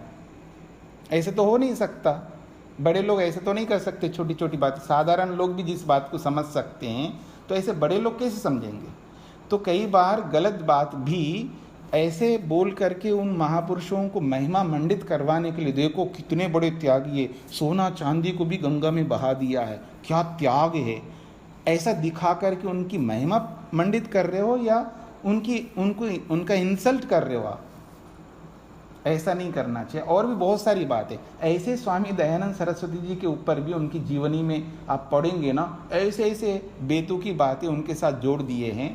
B: ऐसे तो हो नहीं सकता। बड़े लोग ऐसे तो नहीं कर सकते छोटी छोटी बात। साधारण लोग भी जिस बात को समझ सकते हैं, तो ऐसे बड़े लोग कैसे समझेंगे। तो कई बार गलत बात भी ऐसे बोल करके उन महापुरुषों को महिमा मंडित करवाने के लिए, देखो कितने बड़े त्यागी है, सोना चांदी को भी गंगा में बहा दिया है, क्या त्याग है, ऐसा दिखा करके उनकी महिमा मंडित कर रहे हो या उनका इंसल्ट कर रहे हो आप। ऐसा नहीं करना चाहिए। और भी बहुत सारी बातें ऐसे स्वामी दयानंद सरस्वती जी के ऊपर भी उनकी जीवनी में आप पढ़ेंगे ना, ऐसे ऐसे बेतुकी बातें उनके साथ जोड़ दिए हैं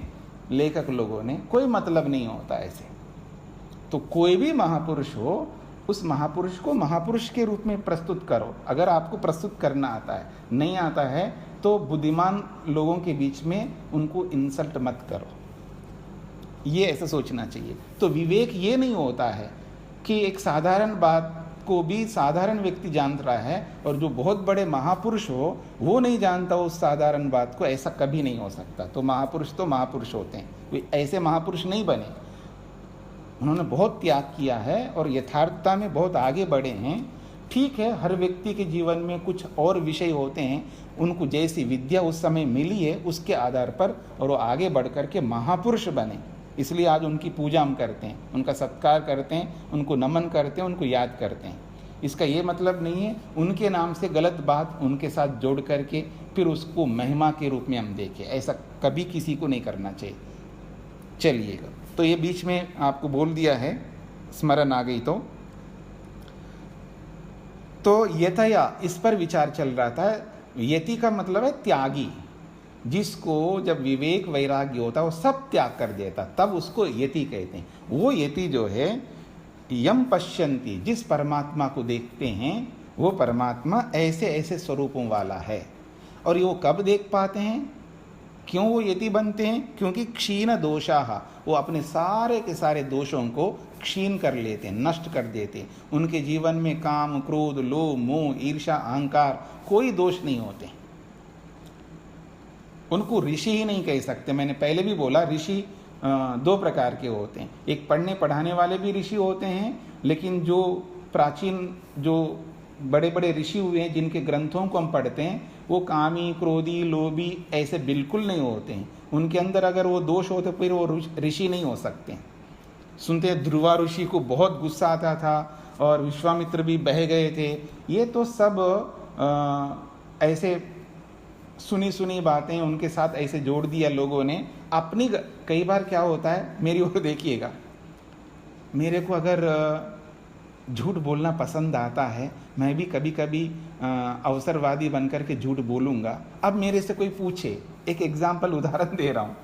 B: लेखक लोगों ने, कोई मतलब नहीं होता ऐसे। तो कोई भी महापुरुष हो, उस महापुरुष को महापुरुष के रूप में प्रस्तुत करो। अगर आपको प्रस्तुत करना आता है, नहीं आता है तो बुद्धिमान लोगों के बीच में उनको इंसल्ट मत करो, ये ऐसा सोचना चाहिए। तो विवेक ये नहीं होता है कि एक साधारण बात को भी साधारण व्यक्ति जान रहा है और जो बहुत बड़े महापुरुष हो वो नहीं जानता उस साधारण बात को, ऐसा कभी नहीं हो सकता। तो महापुरुष होते हैं, वे ऐसे महापुरुष नहीं बने। उन्होंने बहुत त्याग किया है और यथार्थता में बहुत आगे बढ़े हैं। ठीक है, हर व्यक्ति के जीवन में कुछ और विषय होते हैं, उनको जैसी विद्या उस समय मिली है उसके आधार पर और वो आगे बढ़ कर के महापुरुष बने। इसलिए आज उनकी पूजा हम करते हैं, उनका सत्कार करते हैं, उनको नमन करते हैं, उनको याद करते हैं। इसका ये मतलब नहीं है उनके नाम से गलत बात उनके साथ जोड़ करके फिर उसको महिमा के रूप में हम देखें, ऐसा कभी किसी को नहीं करना चाहिए। चलिएगा, तो ये बीच में आपको बोल दिया है, स्मरण आ गई तो यथया इस पर विचार चल रहा था। यति का मतलब है त्यागी, जिसको जब विवेक वैराग्य होता है वो सब त्याग कर देता, तब उसको यति कहते हैं। वो यति जो है यम पश्यन्ति, जिस परमात्मा को देखते हैं वो परमात्मा ऐसे ऐसे स्वरूपों वाला है। और ये वो कब देख पाते हैं, क्यों वो यति बनते हैं? क्योंकि क्षीण दोषाः, वो अपने सारे के सारे दोषों को क्षीण कर लेते हैं, नष्ट कर देते हैं। उनके जीवन में काम, क्रोध, लोभ, मोह, ईर्ष्या, अहंकार कोई दोष नहीं होते। उनको ऋषि ही नहीं कह सकते। मैंने पहले भी बोला ऋषि दो प्रकार के होते हैं, एक पढ़ने पढ़ाने वाले भी ऋषि होते हैं, लेकिन जो प्राचीन जो बड़े बड़े ऋषि हुए हैं जिनके ग्रंथों को हम पढ़ते हैं वो कामी, क्रोधी, लोभी ऐसे बिल्कुल नहीं होते हैं। उनके अंदर अगर वो दोष होते फिर वो ऋषि नहीं हो सकते। सुनते ध्रुवा ऋषि को बहुत गुस्सा आता था और विश्वामित्र भी बह गए थे। ये तो सब ऐसे सुनी सुनी बातें उनके साथ ऐसे जोड़ दिया लोगों ने अपनी। कई बार क्या होता है, मेरी ओर देखिएगा, मेरे को अगर झूठ बोलना पसंद आता है, मैं भी कभी कभी अवसरवादी बनकर के झूठ बोलूँगा। अब मेरे से कोई पूछे, एक एग्जाम्पल उदाहरण दे रहा हूँ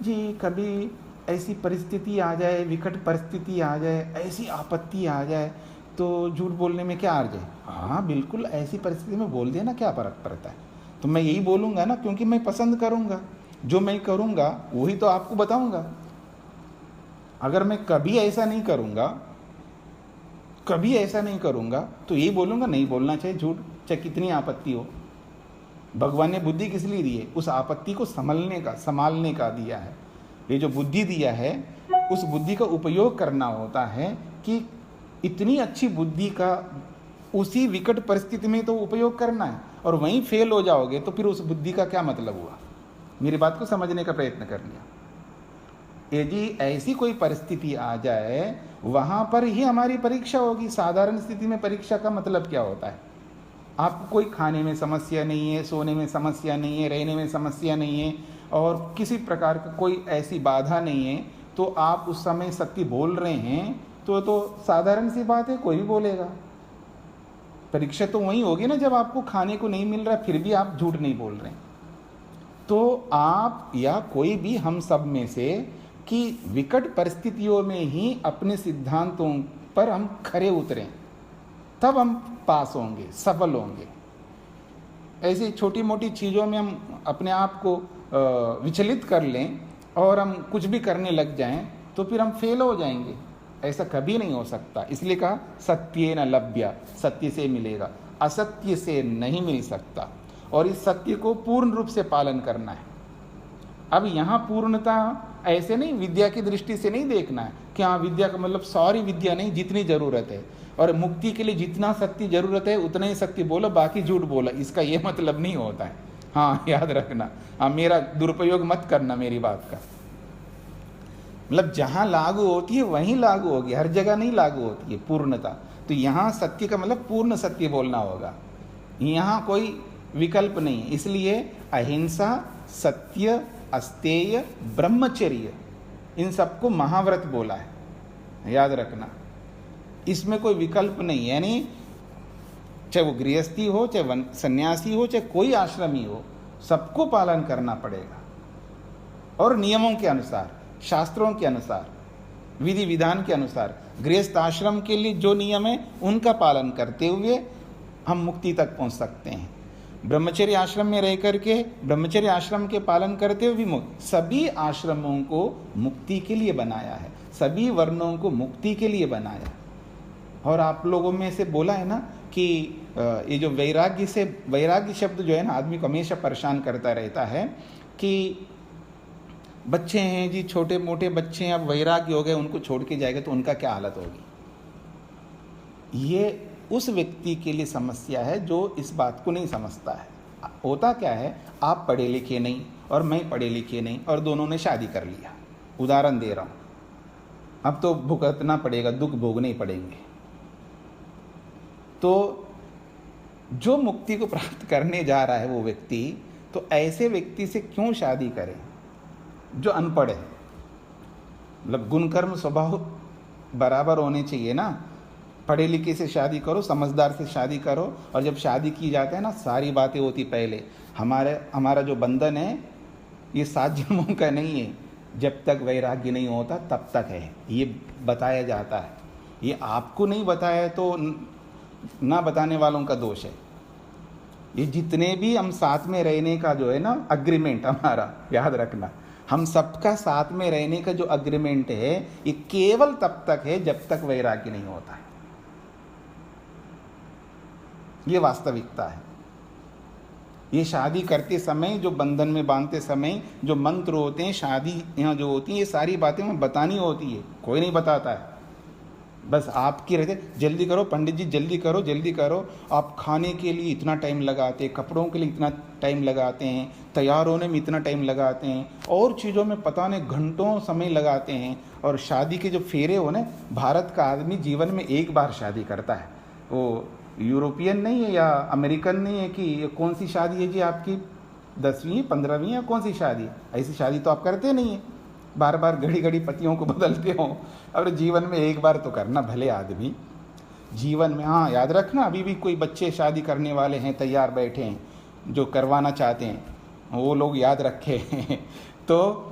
B: जी, कभी ऐसी परिस्थिति आ जाए, विकट परिस्थिति आ जाए, ऐसी आपत्ति आ जाए तो झूठ बोलने में क्या अर्ज है? हाँ बिल्कुल, ऐसी परिस्थिति में बोल देना, क्या फर्क पड़ता है। तो मैं यही बोलूँगा ना, क्योंकि मैं पसंद करूँगा, जो मैं करूँगा वही तो आपको बताऊँगा। अगर मैं कभी ऐसा नहीं करूँगा तो यही बोलूँगा नहीं बोलना चाहिए झूठ, चाहे कितनी आपत्ति हो। भगवान ने बुद्धि किस लिए दी है? उस आपत्ति को संभालने का दिया है। ये जो बुद्धि दिया है उस बुद्धि का उपयोग करना होता है कि इतनी अच्छी बुद्धि का उसी विकट परिस्थिति में तो उपयोग करना है, और वहीं फेल हो जाओगे तो फिर उस बुद्धि का क्या मतलब हुआ? मेरी बात को समझने का प्रयत्न करना। यदि ऐसी कोई परिस्थिति आ जाए वहाँ पर ही हमारी परीक्षा होगी। साधारण स्थिति में परीक्षा का मतलब क्या होता है? आपको कोई खाने में समस्या नहीं है, सोने में समस्या नहीं है, रहने में समस्या नहीं है और किसी प्रकार का कोई ऐसी बाधा नहीं है, तो आप उस समय सत्य बोल रहे हैं तो साधारण सी बात है, कोई भी बोलेगा। परीक्षा तो वही होगी ना जब आपको खाने को नहीं मिल रहा फिर भी आप झूठ नहीं बोल रहे। तो आप या कोई भी हम सब में से कि विकट परिस्थितियों में ही अपने सिद्धांतों पर हम खरे उतरें, तब हम पास होंगे, सफल होंगे। ऐसी छोटी मोटी चीज़ों में हम अपने आप को विचलित कर लें और हम कुछ भी करने लग जाएं तो फिर हम फेल हो जाएंगे। ऐसा कभी नहीं हो सकता। इसलिए कहा सत्येन लभ्य, सत्य से मिलेगा, असत्य से नहीं मिल सकता। और इस सत्य को पूर्ण रूप से पालन करना है। अब यहाँ पूर्णता ऐसे नहीं, विद्या की दृष्टि से नहीं देखना है कि हाँ विद्या का मतलब सारी विद्या नहीं, जितनी ज़रूरत है, और मुक्ति के लिए जितना सत्य ज़रूरत है उतना ही सत्य बोलो, बाकी झूठ बोलो। इसका ये मतलब नहीं होता है। हाँ याद रखना, हाँ मेरा दुरुपयोग मत करना मेरी बात का। मतलब जहाँ लागू होती है वहीं लागू होगी, हर जगह नहीं लागू होती है पूर्णता। तो यहाँ सत्य का मतलब पूर्ण सत्य बोलना होगा, यहाँ कोई विकल्प नहीं है। इसलिए अहिंसा, सत्य, अस्तेय, ब्रह्मचर्य, इन सबको महाव्रत बोला है, याद रखना। इसमें कोई विकल्प नहीं है, यानी चाहे वो गृहस्थी हो, चाहे सन्यासी हो, चाहे कोई आश्रमी हो, सबको पालन करना पड़ेगा और नियमों के अनुसार, शास्त्रों के अनुसार, विधि विधान के अनुसार। गृहस्थ आश्रम के लिए जो नियम है उनका पालन करते हुए हम मुक्ति तक पहुंच सकते हैं। ब्रह्मचर्य आश्रम में रह करके ब्रह्मचर्य आश्रम के पालन करते हुए भी मुक्त। सभी आश्रमों को मुक्ति के लिए बनाया है, सभी वर्णों को मुक्ति के लिए बनाया। और आप लोगों में से बोला है ना कि ये जो वैराग्य शब्द जो है ना, आदमी को हमेशा परेशान करता रहता है कि बच्चे हैं जी, छोटे मोटे बच्चे हैं, अब वैराग्य हो गए, उनको छोड़ के जाएगा तो उनका क्या हालत होगी। ये उस व्यक्ति के लिए समस्या है जो इस बात को नहीं समझता है। होता क्या है, आप पढ़े लिखे नहीं और मैं पढ़े लिखे नहीं और दोनों ने शादी कर लिया, उदाहरण दे रहा हूँ, अब तो भुगतना पड़ेगा, दुख भोगने ही पड़ेंगे। तो जो मुक्ति को प्राप्त करने जा रहा है वो व्यक्ति, तो ऐसे व्यक्ति से क्यों शादी करें जो अनपढ़ है। मतलब गुण कर्म स्वभाव बराबर होने चाहिए ना। पढ़े लिखे से शादी करो, समझदार से शादी करो, और जब शादी की जाती है ना, सारी बातें होती पहले। हमारा जो बंधन है ये 7 जन्मों का नहीं है, जब तक वैराग्य नहीं होता तब तक है, ये बताया जाता है। ये आपको नहीं बताया तो ना बताने वालों का दोष है। ये जितने भी हम साथ में रहने का जो है ना अग्रीमेंट हमारा, याद रखना, हम सबका साथ में रहने का जो अग्रीमेंट है ये केवल तब तक है जब तक वैराग्य नहीं होता है। ये वास्तविकता है। ये शादी करते समय, जो बंधन में बांधते समय जो मंत्र होते हैं, शादी यहाँ जो होती है, ये सारी बातें हमें बतानी होती है, कोई नहीं बताता है। बस आपकी रहते, जल्दी करो पंडित जी, जल्दी करो जल्दी करो। आप खाने के लिए इतना टाइम लगाते हैं, कपड़ों के लिए इतना टाइम लगाते हैं, तैयार होने में इतना टाइम लगाते हैं, और चीज़ों में पता नहीं घंटों समय लगाते हैं। और शादी के जो फेरे हो ना, भारत का आदमी जीवन में एक बार शादी करता है। वो यूरोपियन नहीं है या अमेरिकन नहीं है कि ये कौन सी शादी है जी आपकी, 10वीं 15वीं या कौन सी शादी है। ऐसी शादी तो आप करते नहीं है, बार बार घड़ी घड़ी पतियों को बदलते हो। और जीवन में एक बार तो करना भले आदमी जीवन में। हाँ, याद रखना, अभी भी कोई बच्चे शादी करने वाले हैं, तैयार बैठे हैं, जो करवाना चाहते हैं, वो लोग याद रखे तो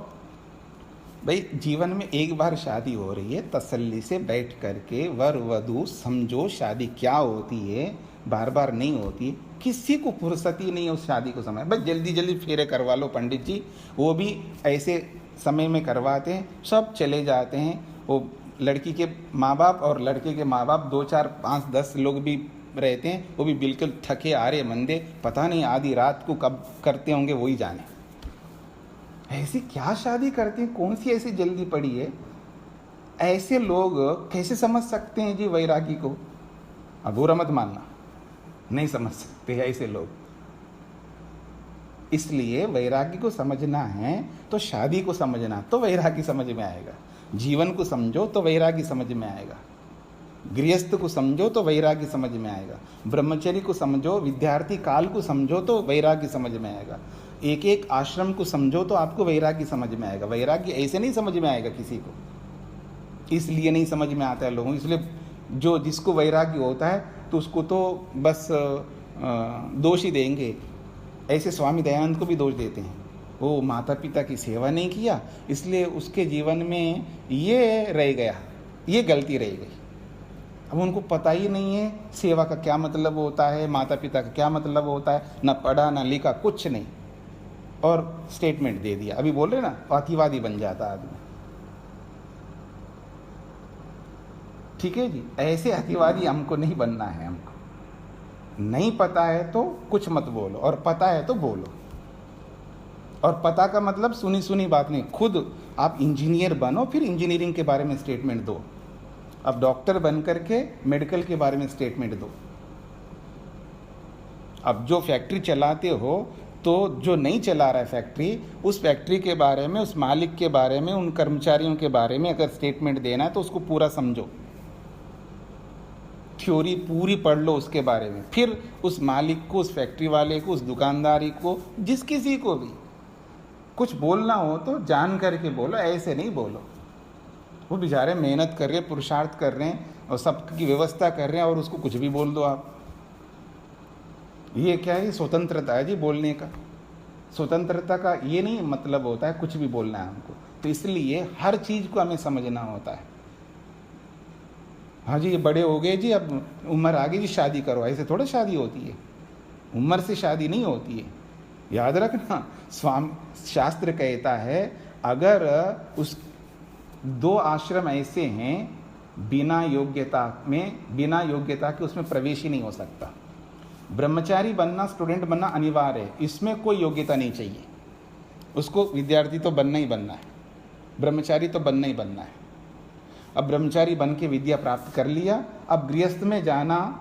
B: भाई जीवन में एक बार शादी हो रही है, तसल्ली से बैठ करके वर वधू समझो शादी क्या होती है, बार बार नहीं होती। किसी को फुर्सती नहीं है उस शादी को समय, बस जल्दी जल्दी फेरे करवा लो पंडित जी। वो भी ऐसे समय में करवाते हैं, सब चले जाते हैं। वो लड़की के माँ बाप और लड़के के माँ बाप 2 4 5 10 लोग भी रहते हैं, वो भी बिल्कुल थके आरे मंदे, पता नहीं आधी रात को कब करते होंगे वही जाने। ऐसी क्या शादी करते हैं, कौन सी ऐसी जल्दी पड़ी है। ऐसे लोग कैसे समझ सकते हैं जी वैरागी को। अब बुरा मत मानना, नहीं समझ सकते ऐसे लोग। इसलिए वैरागी को समझना है तो शादी को समझना, तो वैरागी समझ में आएगा। जीवन को समझो तो वैरागी समझ में आएगा। गृहस्थ को समझो तो वैरागी समझ में आएगा। ब्रह्मचर्य को समझो, विद्यार्थी काल को समझो तो वैरागी समझ में आएगा। एक एक आश्रम को समझो तो आपको वैरागी समझ में आएगा। वैरागी ऐसे नहीं समझ में आएगा किसी को, इसलिए नहीं समझ में आता है लोगों। इसलिए जो जिसको वैरागी होता है तो उसको तो बस दोष ही देंगे। ऐसे स्वामी दयानंद को भी दोष देते हैं, वो माता पिता की सेवा नहीं किया इसलिए उसके जीवन में ये रह गया, ये गलती रह गई। अब उनको पता ही नहीं है सेवा का क्या मतलब होता है, माता पिता का क्या मतलब होता है, ना पढ़ा ना लिखा, कुछ नहीं, और स्टेटमेंट दे दिया। अभी बोल रहे ना, अतिवादी बन जाता आदमी। ठीक है जी, ऐसे अतिवादी हमको नहीं बनना है। हमको नहीं पता है तो कुछ मत बोलो, और पता है तो बोलो। और पता का मतलब सुनी सुनी बात नहीं, खुद आप इंजीनियर बनो, फिर इंजीनियरिंग के बारे में स्टेटमेंट दो। अब डॉक्टर बन करके मेडिकल के बारे में स्टेटमेंट दो। अब जो फैक्ट्री चलाते हो तो जो नहीं चला रहा है फैक्ट्री, उस फैक्ट्री के बारे में, उस मालिक के बारे में, उन कर्मचारियों के बारे में अगर स्टेटमेंट देना है तो उसको पूरा समझो, थ्योरी पूरी पढ़ लो उसके बारे में। फिर उस मालिक को, उस फैक्ट्री वाले को, उस दुकानदारी को, जिस किसी को भी कुछ बोलना हो तो जान करके बोलो, ऐसे नहीं बोलो। वो बेचारे मेहनत कर रहे हैं, पुरुषार्थ कर रहे हैं और सबकी व्यवस्था कर रहे हैं और उसको कुछ भी बोल दो आप। ये क्या है? स्वतंत्रता है जी बोलने का। स्वतंत्रता का ये नहीं मतलब होता है कुछ भी बोलना है हमको। तो इसलिए हर चीज़ को हमें समझना होता है। हाँ जी ये बड़े हो गए जी, अब उम्र आ गई जी शादी करो, ऐसे थोड़ा शादी होती है। उम्र से शादी नहीं होती है, याद रखना। स्वामी शास्त्र कहता है अगर उस 2 आश्रम ऐसे हैं बिना योग्यता के उसमें प्रवेश ही नहीं हो सकता। ब्रह्मचारी बनना, स्टूडेंट बनना अनिवार्य है, इसमें कोई योग्यता नहीं चाहिए। उसको विद्यार्थी तो बनना ही बनना है, ब्रह्मचारी तो बनना ही बनना है। अब ब्रह्मचारी बन के विद्या प्राप्त कर लिया, अब गृहस्थ में जाना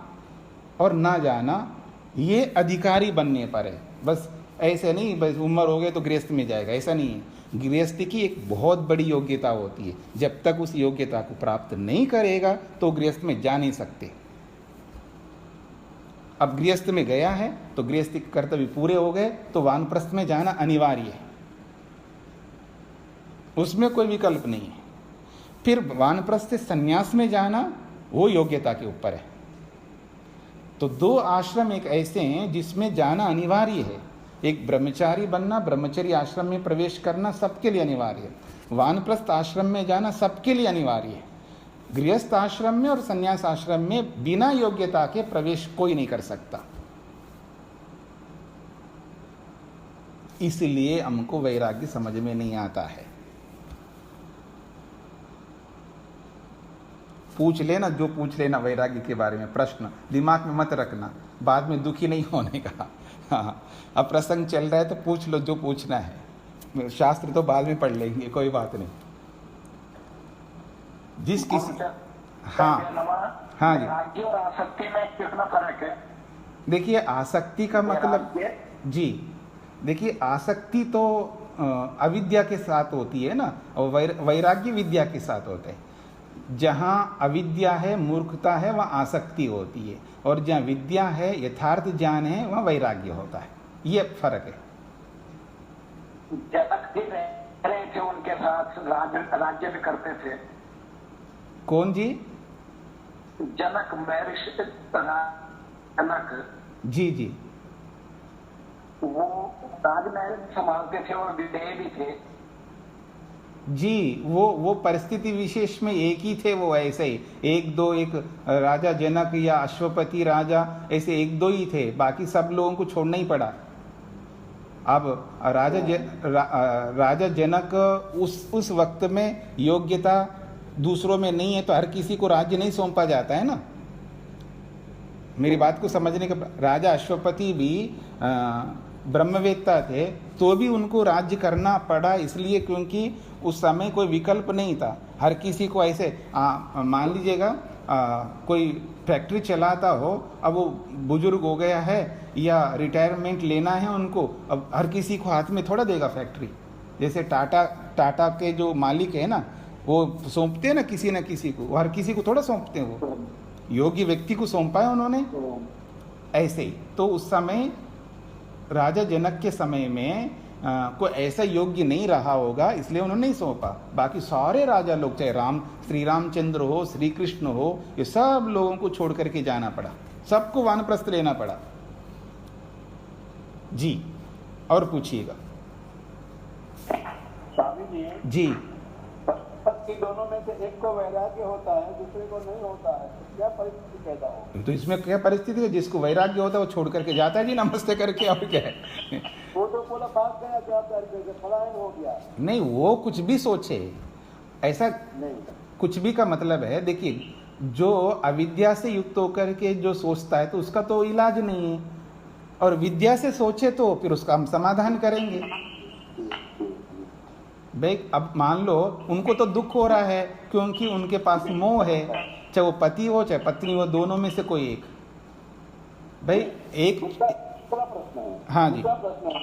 B: और ना जाना ये अधिकारी बनने पर है। बस ऐसे नहीं बस उम्र हो गए तो गृहस्थ में जाएगा, ऐसा नहीं है। गृहस्थ की एक बहुत बड़ी योग्यता होती है, जब तक उस योग्यता को प्राप्त नहीं करेगा तो गृहस्थ में जा नहीं सकते। अब गृहस्थ में गया है तो गृहस्थी कर्तव्य पूरे हो गए तो वानप्रस्थ में जाना अनिवार्य है, उसमें कोई विकल्प नहीं है। फिर वानप्रस्थ से संन्यास में जाना वो योग्यता के ऊपर है। तो 2 आश्रम एक ऐसे हैं जिसमें जाना अनिवार्य है। एक ब्रह्मचारी बनना, ब्रह्मचर्य आश्रम में प्रवेश करना सबके लिए अनिवार्य है। वानप्रस्थ आश्रम में जाना सबके लिए अनिवार्य है। गृहस्थ आश्रम में और संन्यास आश्रम में बिना योग्यता के प्रवेश कोई नहीं कर सकता। इसलिए हमको वैराग्य समझ में नहीं आता है। पूछ लेना जो पूछ लेना वैराग्य के बारे में प्रश्न, दिमाग में मत रखना, बाद में दुखी नहीं होने का। हाँ, अब प्रसंग चल रहा है तो पूछ लो जो पूछना है, शास्त्र तो बाद में पढ़ लेंगे, कोई बात नहीं। जिस किसी हाँ जी
A: और आसक्ति में कितना फर्क है?
B: देखिए आसक्ति का मतलब जी, देखिए आसक्ति तो अविद्या के साथ होती है ना, और वैराग्य विद्या के साथ होता है। जहाँ अविद्या है, मूर्खता है, वहाँ आसक्ति होती है, और जहाँ विद्या है, यथार्थ ज्ञान है, वहाँ वैराग्य होता है। ये फर्क है।
A: जनक भी रहे थे उनके साथ, राज्य भी करते थे।
B: कौन जी?
A: जनक, महर्षि जनक
B: जी जी,
A: वो राजमहल संभालते थे और विदेह भी थे
B: जी। वो परिस्थिति विशेष में एक ही थे, वो ऐसे ही एक राजा जनक या अश्वपति राजा ऐसे 1-2 ही थे, बाकी सब लोगों को छोड़ना ही पड़ा। अब राजा जनक उस वक्त में योग्यता दूसरों में नहीं है, तो हर किसी को राज्य नहीं सौंपा जाता है ना। मेरी बात को समझने का, राजा अश्वपति भी ब्रह्मवेत्ता थे, तो भी उनको राज्य करना पड़ा, इसलिए क्योंकि उस समय कोई विकल्प नहीं था। हर किसी को ऐसे मान लीजिएगा कोई फैक्ट्री चलाता हो, अब वो बुजुर्ग हो गया है या रिटायरमेंट लेना है उनको, अब हर किसी को हाथ में थोड़ा देगा फैक्ट्री। जैसे टाटा के जो मालिक है ना, वो सौंपते हैं ना किसी को, हर किसी को थोड़ा सौंपते हैं, वो योग्य व्यक्ति को सौंपा है उन्होंने। ऐसे ही तो उस समय राजा जनक के समय में कोई ऐसा योग्य नहीं रहा होगा, इसलिए उन्होंने नहीं सौंपा। बाकी सारे राजा लोग, चाहे श्री रामचंद्र हो, श्री कृष्ण हो, ये सब लोगों को छोड़ करके जाना पड़ा, सबको वानप्रस्थ लेना पड़ा जी। और पूछिएगा।
A: स्वामी
B: जी,
A: दोनों में से एक को वैराग्य होता है, दूसरे को नहीं होता है, तो क्या परिस्थिति पैदा हो?
B: तो इसमें क्या परिस्थिति है? जिसको वैराग्य होता है वो छोड़ करके जाता है जी, नमस्ते करके। और क्या है?
A: वो तो बोला भाग गया, जवाबदारी करके पलायन हो गया।
B: नहीं, वो कुछ भी सोचे, ऐसा
A: नहीं।
B: कुछ भी का मतलब है, देखिए जो अविद्या से युक्त होकर के जो सोचता है तो उसका तो इलाज नहीं है, और विद्या से सोचे तो फिर उसका हम समाधान करेंगे। भाई अब मान लो उनको तो दुख हो रहा है क्योंकि उनके पास मोह है, चाहे वो पति हो चाहे पत्नी हो, दोनों में से कोई एक। भाई एक
A: प्रश्न है,
B: हाँ जी,
A: प्रश्न है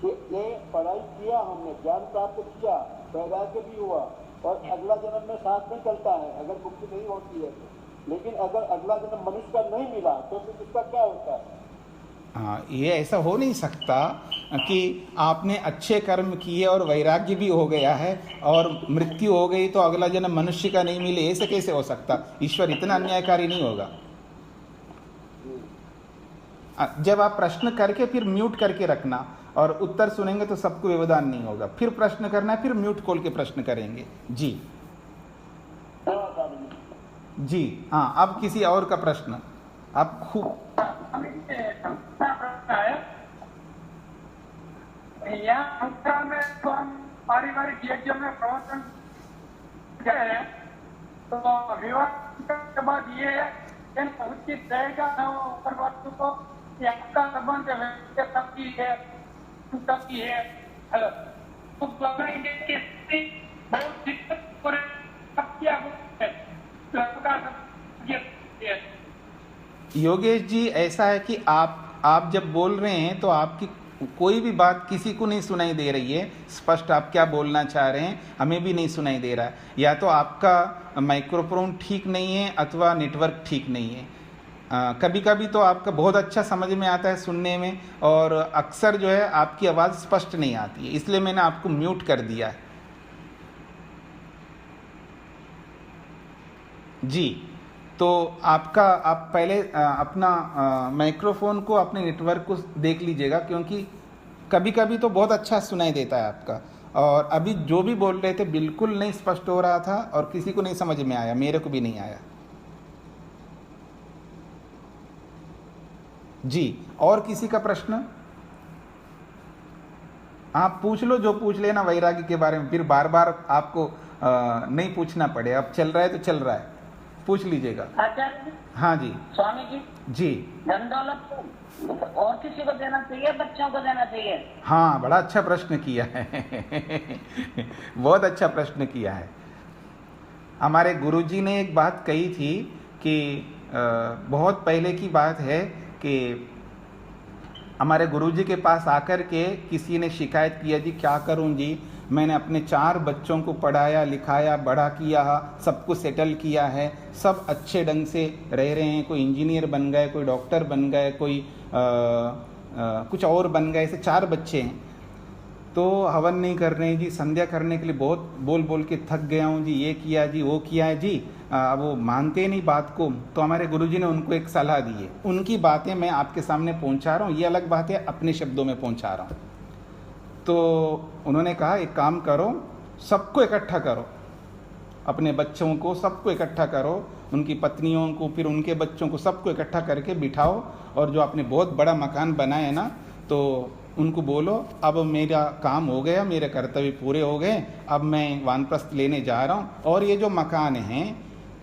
A: कि ये पढ़ाई किया हमने, ज्ञान प्राप्त किया, वैराग्य भी हुआ, और अगला जन्म में साथ में चलता है अगर मुक्ति नहीं होती है तो। लेकिन अगर अगला जन्म मनुष्य का नहीं मिला तो फिर इसका क्या होता है?
B: हाँ, ये ऐसा हो नहीं सकता कि आपने अच्छे कर्म किए और वैराग्य भी हो गया है और मृत्यु हो गई तो अगला जन्म मनुष्य का नहीं मिले, ऐसे कैसे हो सकता? ईश्वर इतना अन्यायकारी नहीं होगा। जब आप प्रश्न करके फिर म्यूट करके रखना और उत्तर सुनेंगे तो सबको व्यवधान नहीं होगा। फिर प्रश्न करना है, फिर म्यूट खोल के प्रश्न करेंगे। जी जी हाँ, अब किसी और का प्रश्न आप खूब।
C: में तो हम पारिवारिक यज्ञ में प्रवचन करें तो विवाह के बाद ये है उचित रहेगा न ऊपर वस्तु को आपका संबंध सबकी है सबकी है। हेलो तो बहुत दिक्कत
B: योगेश जी, ऐसा है कि आप जब बोल रहे हैं तो आपकी कोई भी बात किसी को नहीं सुनाई दे रही है। स्पष्ट आप क्या बोलना चाह रहे हैं हमें भी नहीं सुनाई दे रहा है। या तो आपका माइक्रोफोन ठीक नहीं है अथवा नेटवर्क ठीक नहीं है। कभी कभी तो आपका बहुत अच्छा समझ में आता है सुनने में, और अक्सर जो है आपकी आवाज़ स्पष्ट नहीं आती है, इसलिए मैंने आपको म्यूट कर दिया है। जी, तो आप पहले अपना माइक्रोफोन को, अपने नेटवर्क को देख लीजिएगा, क्योंकि कभी कभी तो बहुत अच्छा सुनाई देता है आपका, और अभी जो भी बोल रहे थे बिल्कुल नहीं स्पष्ट हो रहा था और किसी को नहीं समझ में आया, मेरे को भी नहीं आया। जी, और किसी का प्रश्न आप पूछ लो, जो पूछ लेना वैराग्य के बारे में, फिर बार बार आपको नहीं पूछना पड़े। अब चल रहा है तो चल रहा है, पूछ लीजिएगा।
D: आचार्य
B: हाँ जी
D: स्वामी जी,
B: जी
D: धन दौलत और किसी को देना चाहिए, बच्चों को देना चाहिए?
B: हाँ, बड़ा अच्छा प्रश्न किया है बहुत अच्छा प्रश्न किया है। हमारे गुरुजी ने एक बात कही थी कि बहुत पहले की बात है कि हमारे गुरुजी के पास आकर के किसी ने शिकायत किया, जी क्या करूं जी, मैंने अपने 4 बच्चों को पढ़ाया लिखाया बड़ा किया, सबको सेटल किया है, सब अच्छे ढंग से रह रहे हैं, कोई इंजीनियर बन गए, कोई डॉक्टर बन गए, कोई कुछ और बन गए, ऐसे 4 बच्चे हैं। तो हवन नहीं कर रहे हैं जी, संध्या करने के लिए बहुत बोल बोल के थक गया हूँ जी, ये किया जी वो किया है जी, वो मानते नहीं बात को। तो हमारे गुरुजी ने उनको एक सलाह दी है, उनकी बातें मैं आपके सामने पहुँचा रहा हूँ, ये अलग बात है अपने शब्दों में पहुँचा रहा हूँ। तो उन्होंने कहा एक काम करो, सबको इकट्ठा करो, अपने बच्चों को सबको इकट्ठा करो, उनकी पत्नियों को, फिर उनके बच्चों को, सबको इकट्ठा करके बिठाओ, और जो आपने बहुत बड़ा मकान बनाया है ना, तो उनको बोलो अब मेरा काम हो गया, मेरे कर्तव्य पूरे हो गए, अब मैं वानप्रस्थ लेने जा रहा हूँ, और ये जो मकान है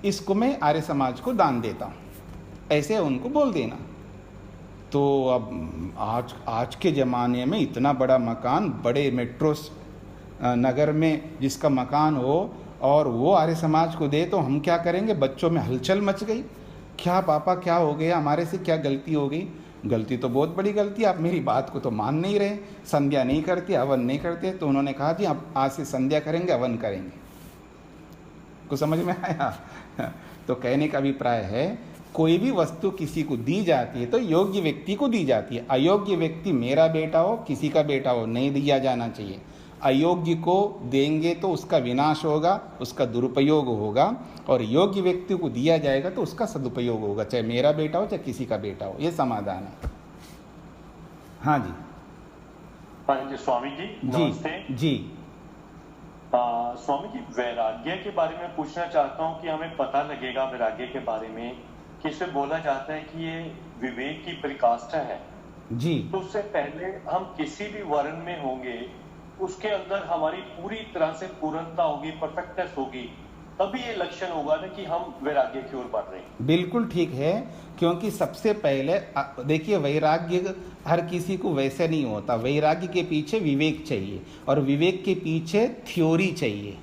B: इसको मैं आर्य समाज को दान देता हूँ, ऐसे उनको बोल देना। तो अब आज के ज़माने में इतना बड़ा मकान, बड़े मेट्रो नगर में जिसका मकान हो और वो आर्य समाज को दे, तो हम क्या करेंगे? बच्चों में हलचल मच गई, क्या पापा क्या हो गया, हमारे से क्या गलती हो गई? गलती तो बहुत बड़ी गलती, आप मेरी बात को तो मान नहीं रहे, संध्या नहीं करते, हवन नहीं करते। तो उन्होंने कहा जी अब आज से संध्या करेंगे, हवन करेंगे। कुछ समझ में आया? तो कहने का अभिप्राय है, कोई भी वस्तु किसी को दी जाती है तो योग्य व्यक्ति को दी जाती है। अयोग्य व्यक्ति, मेरा बेटा हो किसी का बेटा हो, नहीं दिया जाना चाहिए। अयोग्य को देंगे तो उसका विनाश होगा, उसका दुरुपयोग होगा, और योग्य व्यक्ति को दिया जाएगा तो उसका सदुपयोग होगा, चाहे मेरा बेटा हो चाहे किसी का बेटा हो। ये समाधान है। हाँ जी।
E: हाँ जी स्वामी जी, नमस्ते
B: जी।
E: स्वामी जी, वैराग्य के बारे में पूछना चाहता हूँ कि हमें पता लगेगा वैराग्य के बारे में कि इसे बोला जाता है कि ये विवेक की परिकाष्ठा है
B: जी।
E: तो उससे पहले हम किसी भी वर्ण में होंगे, उसके अंदर हमारी पूरी तरह से पूर्णता होगी, परफेक्टनेस होगी, तभी ये लक्षण होगा ना कि हम वैराग्य की ओर बढ़ रहे हैं।
B: बिल्कुल ठीक है, क्योंकि सबसे पहले देखिए, वैराग्य हर किसी को वैसे नहीं होता। वैराग्य के पीछे विवेक चाहिए, और विवेक के पीछे थ्योरी चाहिए,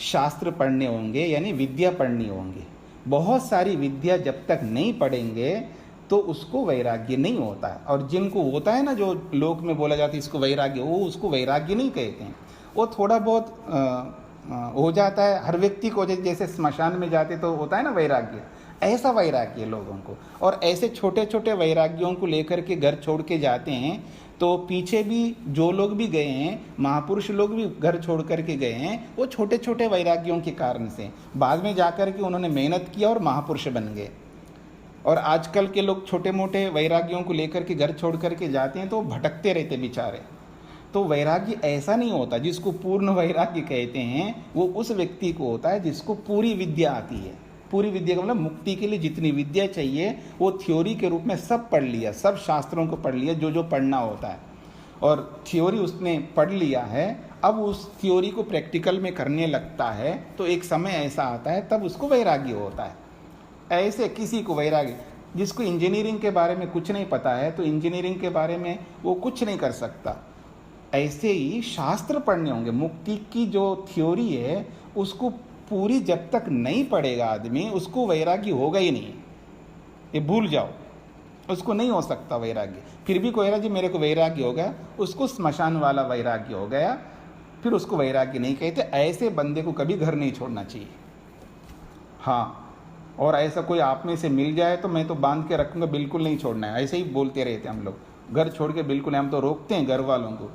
B: शास्त्र पढ़ने होंगे, यानी विद्या पढ़नी होंगी। बहुत सारी विद्या जब तक नहीं पढ़ेंगे तो उसको वैराग्य नहीं होता है। और जिनको होता है ना, जो लोक में बोला जाता है इसको वैराग्य, वो उसको वैराग्य नहीं कहते हैं। वो थोड़ा बहुत हो जाता है हर व्यक्ति को, जैसे स्मशान में जाते तो होता है ना वैराग्य, ऐसा वैराग्य लोगों को। और ऐसे छोटे छोटे वैराग्यों को लेकर के घर छोड़ के जाते हैं तो पीछे भी जो लोग भी गए हैं, महापुरुष लोग भी घर छोड़ करके गए हैं, वो छोटे छोटे वैराग्यों के कारण से बाद में जाकर के उन्होंने मेहनत किया और महापुरुष बन गए। और आजकल के लोग छोटे मोटे वैराग्यों को लेकर के घर छोड़ करके जाते हैं तो भटकते रहते बेचारे। तो वैराग्य ऐसा नहीं होता, जिसको पूर्ण वैराग्य कहते हैं वो उस व्यक्ति को होता है जिसको पूरी विद्या आती है। पूरी विद्या का मतलब मुक्ति के लिए जितनी विद्या चाहिए वो थ्योरी के रूप में सब पढ़ लिया, सब शास्त्रों को पढ़ लिया जो जो पढ़ना होता है, और थ्योरी उसने पढ़ लिया है। अब उस थ्योरी को प्रैक्टिकल में करने लगता है तो एक समय ऐसा आता है तब उसको वैराग्य होता है। ऐसे किसी को वैराग्य, जिसको इंजीनियरिंग के बारे में कुछ नहीं पता है तो इंजीनियरिंग के बारे में वो कुछ नहीं कर सकता, ऐसे ही शास्त्र पढ़ने होंगे। मुक्ति की जो थ्योरी है उसको पूरी जब तक नहीं पढ़ेगा आदमी, उसको वैराग्य होगा ही नहीं, ये भूल जाओ, उसको नहीं हो सकता वैराग्य। फिर भी कोई वैराग्य, मेरे को वैराग्य हो गया, उसको स्मशान वाला वैराग्य हो गया, फिर उसको वैराग्य नहीं कहते। ऐसे बंदे को कभी घर नहीं छोड़ना चाहिए। हाँ, और ऐसा कोई आप में से मिल जाए तो मैं तो बांध के रखूँगा, बिल्कुल नहीं छोड़ना है। ऐसे ही बोलते रहते हम लोग, घर छोड़ के बिल्कुल, हम तो रोकते हैं घर वालों को।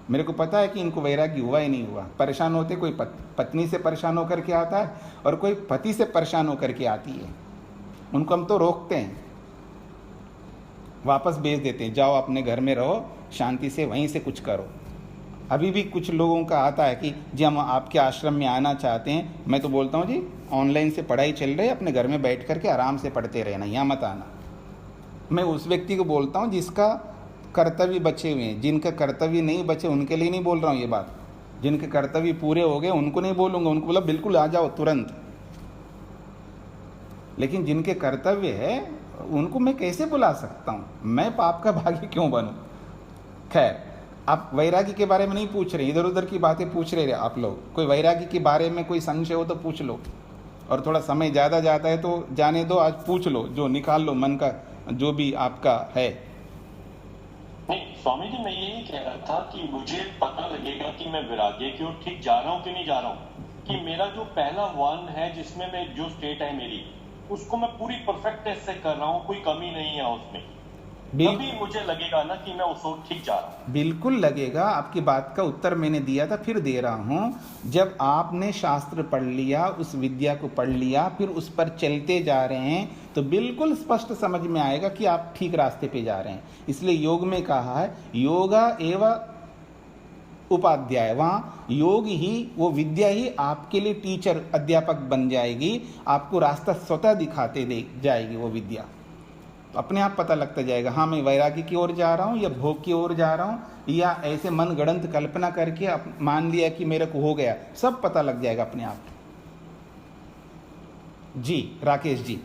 B: मेरे को पता है कि इनको वैराग्य हुआ ही नहीं हुआ, परेशान होते, कोई पत्नी से परेशान होकर के आता है और कोई पति से परेशान होकर के आती है, उनको हम तो रोकते हैं, वापस भेज देते हैं, जाओ अपने घर में रहो शांति से, वहीं से कुछ करो। अभी भी कुछ लोगों का आता है कि जी हम आपके आश्रम में आना चाहते हैं, मैं तो बोलता हूँ जी ऑनलाइन से पढ़ाई चल रही है, अपने घर में बैठ करके आराम से पढ़ते रहना, यहाँ मत आना। मैं उस व्यक्ति को बोलता हूँ जिसका कर्तव्य बचे हुए हैं, जिनका कर्तव्य नहीं बचे उनके लिए नहीं बोल रहा हूँ ये बात। जिनके कर्तव्य पूरे हो गए उनको नहीं बोलूँगा, उनको बोला बिल्कुल आ जाओ तुरंत। लेकिन जिनके कर्तव्य है उनको मैं कैसे बुला सकता हूँ, मैं पाप का भागी क्यों बनूँ। खैर, आप वैराग्य के बारे में नहीं पूछ रहे, इधर उधर की बातें पूछ रहे आप लोग। कोई वैराग्य के बारे में कोई संशय हो तो पूछ लो, और थोड़ा समय ज़्यादा जाता है तो जाने दो, आज पूछ लो, जो निकाल लो मन का जो भी आपका है।
E: नहीं स्वामी जी, मैं यही कह रहा था कि मुझे पता लगेगा कि मैं वैराग्य की ओर ठीक जा रहा हूँ कि नहीं जा रहा हूँ, कि मेरा जो पहला वन है जिसमें मैं जो स्टेट है मेरी, उसको मैं पूरी परफेक्टनेस से कर रहा हूँ, कोई कमी नहीं है उसमें, तभी मुझे लगेगा ना कि मैं उस ओर ठीक जा रहा हूँ।
B: बिल्कुल लगेगा। आपकी बात का उत्तर मैंने दिया था, फिर दे रहा हूँ। जब आपने शास्त्र पढ़ लिया, उस विद्या को पढ़ लिया, फिर उस पर चलते जा रहे हैं तो बिल्कुल स्पष्ट समझ में आएगा कि आप ठीक रास्ते पे जा रहे हैं। इसलिए योग में कहा है योगा एवं उपाध्याय, वहाँ योग ही, वो विद्या ही आपके लिए टीचर, अध्यापक बन जाएगी, आपको रास्ता स्वतः दिखाते दे जाएगी वो विद्या। तो अपने आप पता लगता जाएगा, हाँ मैं वैराग्य की ओर जा रहा हूँ या भोग की ओर जा रहा हूँ, या ऐसे मन गढ़ंत कल्पना करके मान लिया कि मेरे को हो गया, सब पता लग जाएगा अपने आप। जी राकेश जी।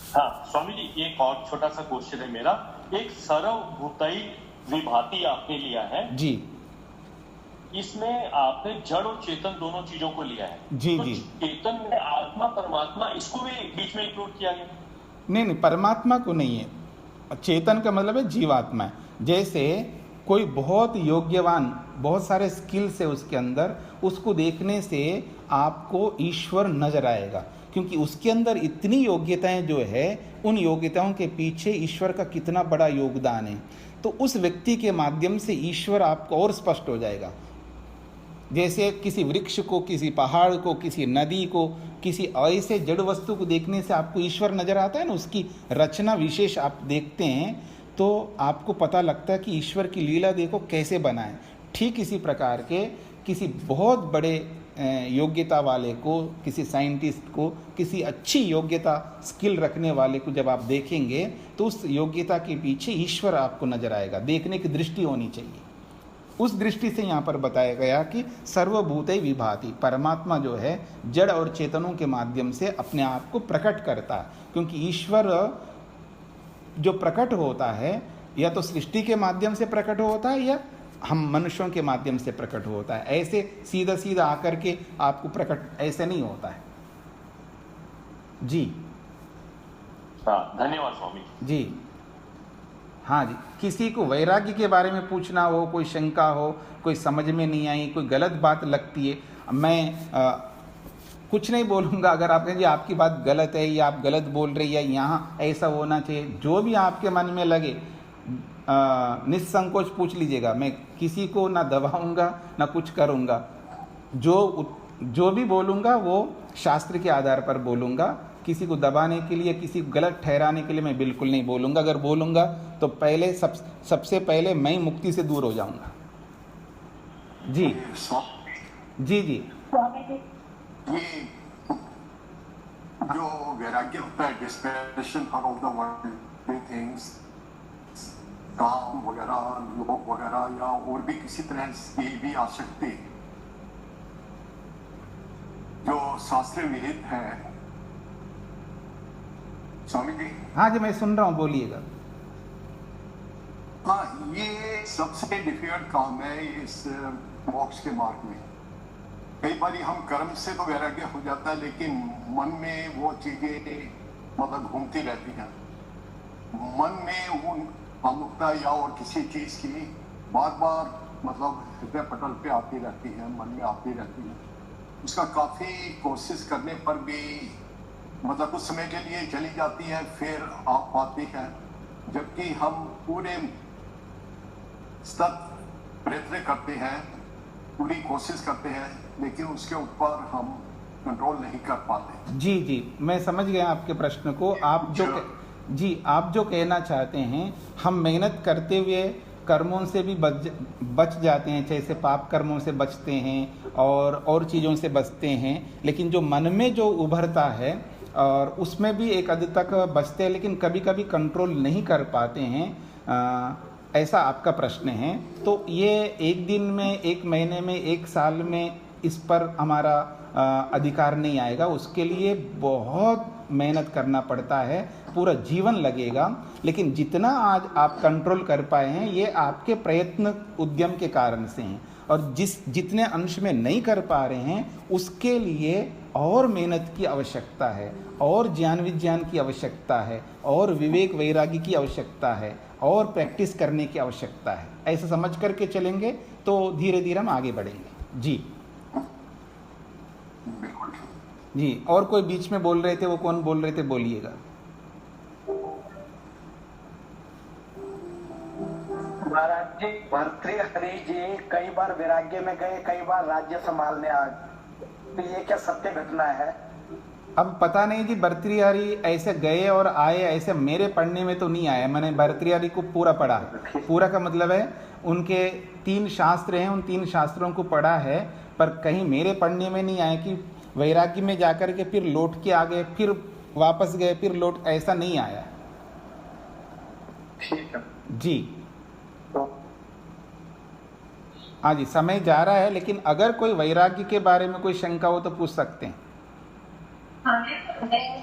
E: हाँ स्वामी जी, एक और छोटा सा क्वेश्चन है मेरा। एक सर्वभूतई विभाति आपने लिया है
B: जी,
E: इसमें आपने जड़ और चेतन दोनों चीजों को लिया है।
B: जी
E: तो
B: जी।
E: चेतन में आत्मा परमात्मा, इसको भी बीच में इंक्लूड किया गया?
B: नहीं, परमात्मा को नहीं है, चेतन का मतलब है जीवात्मा है। जैसे कोई बहुत योग्यवान, बहुत सारे स्किल्स है उसके अंदर, उसको देखने से आपको ईश्वर नजर आएगा, क्योंकि उसके अंदर इतनी योग्यताएं जो है, उन योग्यताओं के पीछे ईश्वर का कितना बड़ा योगदान है। तो उस व्यक्ति के माध्यम से ईश्वर आपको और स्पष्ट हो जाएगा। जैसे किसी वृक्ष को, किसी पहाड़ को, किसी नदी को, किसी ऐसे जड़ वस्तु को देखने से आपको ईश्वर नजर आता है ना, उसकी रचना विशेष आप देखते हैं तो आपको पता लगता है कि ईश्वर की लीला देखो कैसे बना है। ठीक इसी प्रकार के किसी बहुत बड़े योग्यता वाले को, किसी साइंटिस्ट को, किसी अच्छी योग्यता स्किल रखने वाले को जब आप देखेंगे तो उस योग्यता के पीछे ईश्वर आपको नजर आएगा। देखने की दृष्टि होनी चाहिए। उस दृष्टि से यहाँ पर बताया गया कि सर्वभूते विभाति, परमात्मा जो है जड़ और चेतनों के माध्यम से अपने आप को प्रकट करता है, क्योंकि ईश्वर जो प्रकट होता है या तो सृष्टि के माध्यम से प्रकट होता है या हम मनुष्यों के माध्यम से प्रकट होता है। ऐसे सीधा सीधा आकर के आपको प्रकट ऐसे नहीं होता है। जी
E: हाँ, धन्यवाद स्वामी
B: जी। हाँ जी, किसी को वैराग्य के बारे में पूछना हो, कोई शंका हो, कोई समझ में नहीं आई, कोई गलत बात लगती है, मैं कुछ नहीं बोलूँगा। अगर आप कहेंगे आपकी बात गलत है या आप गलत बोल रहे हैं या यहाँ ऐसा होना चाहिए, जो भी आपके मन में लगे निसंकोच पूछ लीजिएगा, मैं किसी को ना दबाऊंगा ना कुछ करूंगा। जो भी बोलूंगा वो शास्त्र के आधार पर बोलूंगा, किसी को दबाने के लिए, किसी को गलत ठहराने के लिए मैं बिल्कुल नहीं बोलूंगा। अगर बोलूंगा तो पहले सबसे पहले मैं मुक्ति से दूर हो जाऊंगा। जी जी जी।
F: ये जो वैराग्य होता है, dissipation for all the worldly things, काम वगैरह, लोभ वगैरह, या और भी किसी तरह की भी आसक्ति जो शास्त्र विहित है, स्वामी जी।
B: हाँ जी, मैं सुन रहा हूँ, बोलिएगा।
F: हाँ, ये सबसे डिफिकल्ट काम है इस मोक्ष के मार्ग में। कई बार हम कर्म से तो वैराग्य हो जाता है, लेकिन मन में वो चीजें मतलब घूमती रहती हैं। मन में वो कामुकता या और किसी चीज की बार बार मतलब हृदय पटल पे आती रहती है, मन में आती रहती है। उसका काफी कोशिश करने पर भी मतलब कुछ समय के लिए चली जाती है, फिर आ पाती है। जबकि हम पूरे सतत प्रयत्न करते हैं, पूरी कोशिश करते हैं, लेकिन उसके ऊपर हम कंट्रोल नहीं कर पाते।
B: जी जी, मैं समझ गया आपके प्रश्न को। आप जो कहना चाहते हैं, हम मेहनत करते हुए कर्मों से भी बच जाते हैं, जैसे पाप कर्मों से बचते हैं और चीज़ों से बचते हैं, लेकिन जो मन में जो उभरता है और उसमें भी एक हद तक बचते हैं, लेकिन कभी कभी कंट्रोल नहीं कर पाते हैं, ऐसा आपका प्रश्न है। तो ये एक दिन में, एक महीने में, एक साल में इस पर हमारा अधिकार नहीं आएगा। उसके लिए बहुत मेहनत करना पड़ता है, पूरा जीवन लगेगा। लेकिन जितना आज आप कंट्रोल कर पाए हैं, ये आपके प्रयत्न उद्यम के कारण से हैं। और जितने अंश में नहीं कर पा रहे हैं, उसके लिए और मेहनत की आवश्यकता है, और ज्ञान विज्ञान की आवश्यकता है, और विवेक वैरागी की आवश्यकता है, और प्रैक्टिस करने की आवश्यकता है। ऐसा समझ करके चलेंगे तो धीरे धीरे हम आगे बढ़ेंगे। जी जी। और कोई बीच में बोल रहे थे, वो कौन बोल रहे थे, बोलिएगा।
G: महाराज जी, भर्तृहरि जी कई बार वैराग्य में गए, कई बार राज्य संभालने आ गए, तो ये क्या सत्य घटना है?
B: अब पता नहीं जी, भर्तृहरि ऐसे गए और आए, ऐसे मेरे पढ़ने में तो नहीं आया। मैंने भर्तृहरि को पूरा पढ़ा। पूरा का मतलब है उनके 3 शास्त्र हैं, उन 3 शास्त्रों को पढ़ा है, पर कहीं मेरे पढ़ने में नहीं आया कि वैराग्य में जाकर के फिर लौट के आ गए, फिर वापस गए, फिर लौट, ऐसा नहीं आया।
G: ठीक है
B: जी। हाँ जी, समय जा रहा है, लेकिन अगर कोई वैराग्य के बारे में कोई शंका हो तो पूछ सकते हैं।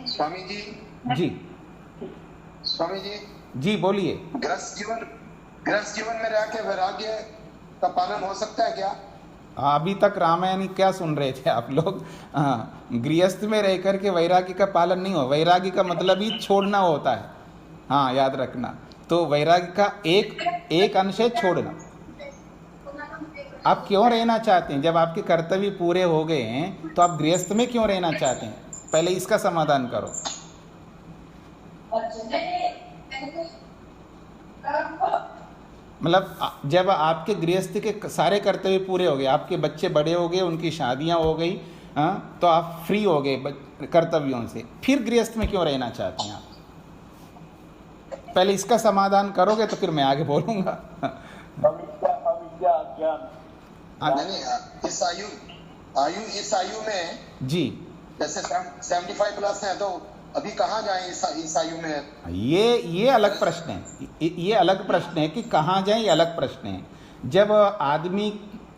F: स्वामी जी।
B: जी
F: स्वामी जी।
B: जी बोलिए।
F: गृहस्थ जीवन में रह के वैराग्य का पालन हो सकता है क्या?
B: अभी तक रामायण क्या सुन रहे थे आप लोग? गृहस्थ में रह करके वैराग्य का पालन नहीं हो। वैराग्य का मतलब ही छोड़ना होता है। हाँ, याद रखना। तो वैराग्य का एक अंश है छोड़ना। आप क्यों रहना चाहते हैं? जब आपके कर्तव्य पूरे हो गए हैं तो आप गृहस्थ में क्यों रहना चाहते हैं? पहले इसका समाधान करो। मतलब जब आपके गृहस्थ के सारे कर्तव्य पूरे हो गए, आपके बच्चे बड़े हो गए, उनकी शादियां हो गई, तो आप फ्री हो गए कर्तव्यों से, फिर गृहस्थ में क्यों रहना चाहते हैं आप? पहले इसका समाधान करोगे तो फिर मैं आगे बोलूंगा।
F: इस आयु में
B: जी
F: जैसे 75 प्लस है, तो अभी कहाँ जाएं इस आयु में?
B: ये अलग प्रश्न है। ये अलग प्रश्न है कि कहाँ जाएं, ये अलग प्रश्न है। जब आदमी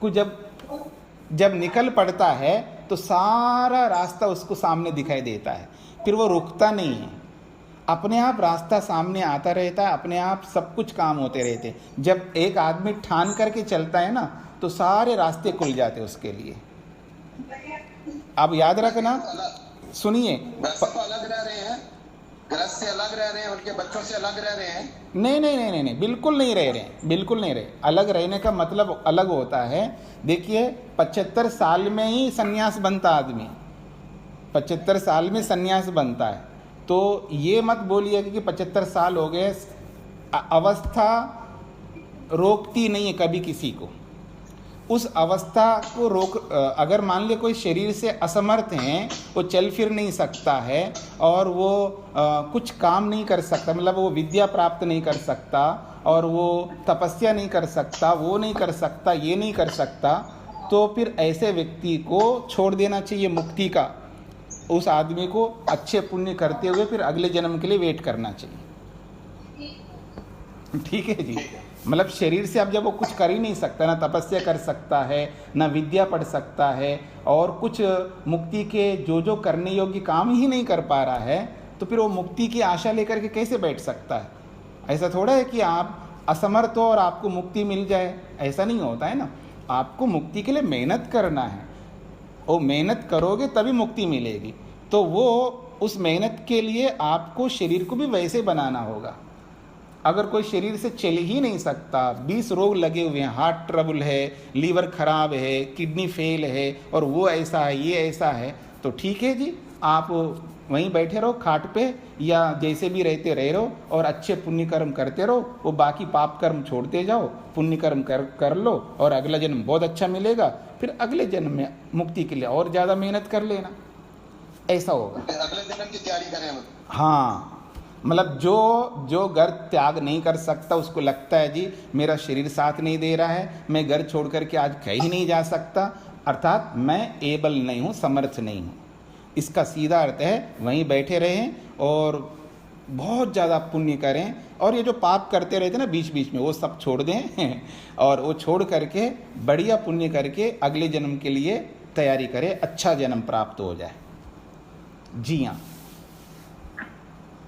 B: को जब निकल पड़ता है तो सारा रास्ता उसको सामने दिखाई देता है, फिर वो रुकता नहीं है, अपने आप रास्ता सामने आता रहता है, अपने आप सब कुछ काम होते रहते हैं। जब एक आदमी ठान करके चलता है ना, तो सारे रास्ते खुल जाते हैं उसके लिए। अब याद रखना, सुनिए,
F: अलग रह रहे हैं, घर से अलग रह रहे हैं, उनके बच्चों से अलग रह रहे हैं।
B: नहीं, बिल्कुल नहीं रह रहे हैं, बिल्कुल नहीं रहे। अलग रहने का मतलब अलग होता है। देखिए, 75 साल में ही सन्यास बनता आदमी, 75 साल में सन्यास बनता है। तो ये मत बोलिए कि 75 साल हो गए, अवस्था रोकती नहीं है कभी किसी को। उस अवस्था को रोक, अगर मान ले कोई शरीर से असमर्थ हैं, वो चल फिर नहीं सकता है और वो कुछ काम नहीं कर सकता, मतलब वो विद्या प्राप्त नहीं कर सकता और वो तपस्या नहीं कर सकता, वो नहीं कर सकता, ये नहीं कर सकता, तो फिर ऐसे व्यक्ति को छोड़ देना चाहिए मुक्ति का। उस आदमी को अच्छे पुण्य करते हुए फिर अगले जन्म के लिए वेट करना चाहिए। ठीक है जी। मतलब शरीर से अब जब वो कुछ कर ही नहीं सकता, ना तपस्या कर सकता है, ना विद्या पढ़ सकता है और कुछ मुक्ति के जो करने योग्य काम ही नहीं कर पा रहा है, तो फिर वो मुक्ति की आशा लेकर के कैसे बैठ सकता है? ऐसा थोड़ा है कि आप असमर्थ हो और आपको मुक्ति मिल जाए, ऐसा नहीं होता है ना। आपको मुक्ति के लिए मेहनत करना है, वो मेहनत करोगे तभी मुक्ति मिलेगी। तो वो उस मेहनत के लिए आपको शरीर को भी वैसे बनाना होगा। अगर कोई शरीर से चल ही नहीं सकता, 20 रोग लगे हुए हैं, हार्ट ट्रबल है, लीवर खराब है, किडनी फेल है और वो ऐसा है, ये ऐसा है, तो ठीक है जी, आप वहीं बैठे रहो खाट पे या जैसे भी रहते रह रहो और अच्छे पुण्य कर्म करते रहो। वो बाकी पाप कर्म छोड़ते जाओ, पुण्य कर्म कर लो और अगला जन्म बहुत अच्छा मिलेगा। फिर अगले जन्म में मुक्ति के लिए और ज़्यादा मेहनत कर लेना, ऐसा होगा।
F: अगले जन्म की तैयारी करें।
B: हाँ, मतलब जो घर त्याग नहीं कर सकता, उसको लगता है जी मेरा शरीर साथ नहीं दे रहा है, मैं घर छोड़ करके आज कहीं नहीं जा सकता, अर्थात मैं एबल नहीं हूँ, समर्थ नहीं हूँ। इसका सीधा अर्थ है वहीं बैठे रहें और बहुत ज़्यादा पुण्य करें और ये जो पाप करते रहते हैं ना बीच बीच में, वो सब छोड़ दें और वो छोड़ करके बढ़िया पुण्य करके अगले जन्म के लिए तैयारी करें, अच्छा जन्म प्राप्त हो जाए। जी हाँ,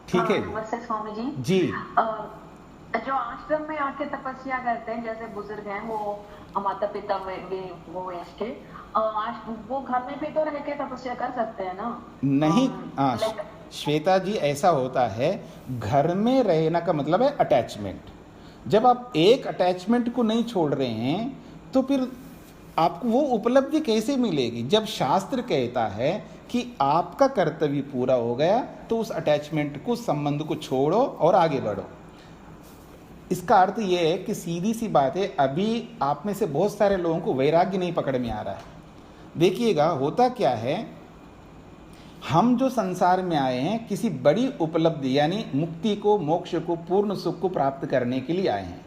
B: ठीक है।
H: नमस्ते स्वामी जी।
B: जी,
H: जो आश्रम में आके तपस्या करते हैं, जैसे बुजुर्ग हैं, वो माता पिता वो इसके वो घर में भी तो रह के तपस्या कर सकते हैं ना?
B: नहीं, श्वेता जी, ऐसा होता है, घर में रहना का मतलब है अटैचमेंट। जब आप एक अटैचमेंट को नहीं छोड़ रहे हैं तो फिर आपको वो उपलब्धि कैसे मिलेगी? जब शास्त्र कहता है कि आपका कर्तव्य पूरा हो गया तो उस अटैचमेंट को, संबंध को छोड़ो और आगे बढ़ो। इसका अर्थ ये है कि सीधी सी बात है, अभी आप में से बहुत सारे लोगों को वैराग्य नहीं पकड़ में आ रहा है। देखिएगा, होता क्या है, हम जो संसार में आए हैं किसी बड़ी उपलब्धि यानी मुक्ति को, मोक्ष को, पूर्ण सुख को प्राप्त करने के लिए आए हैं।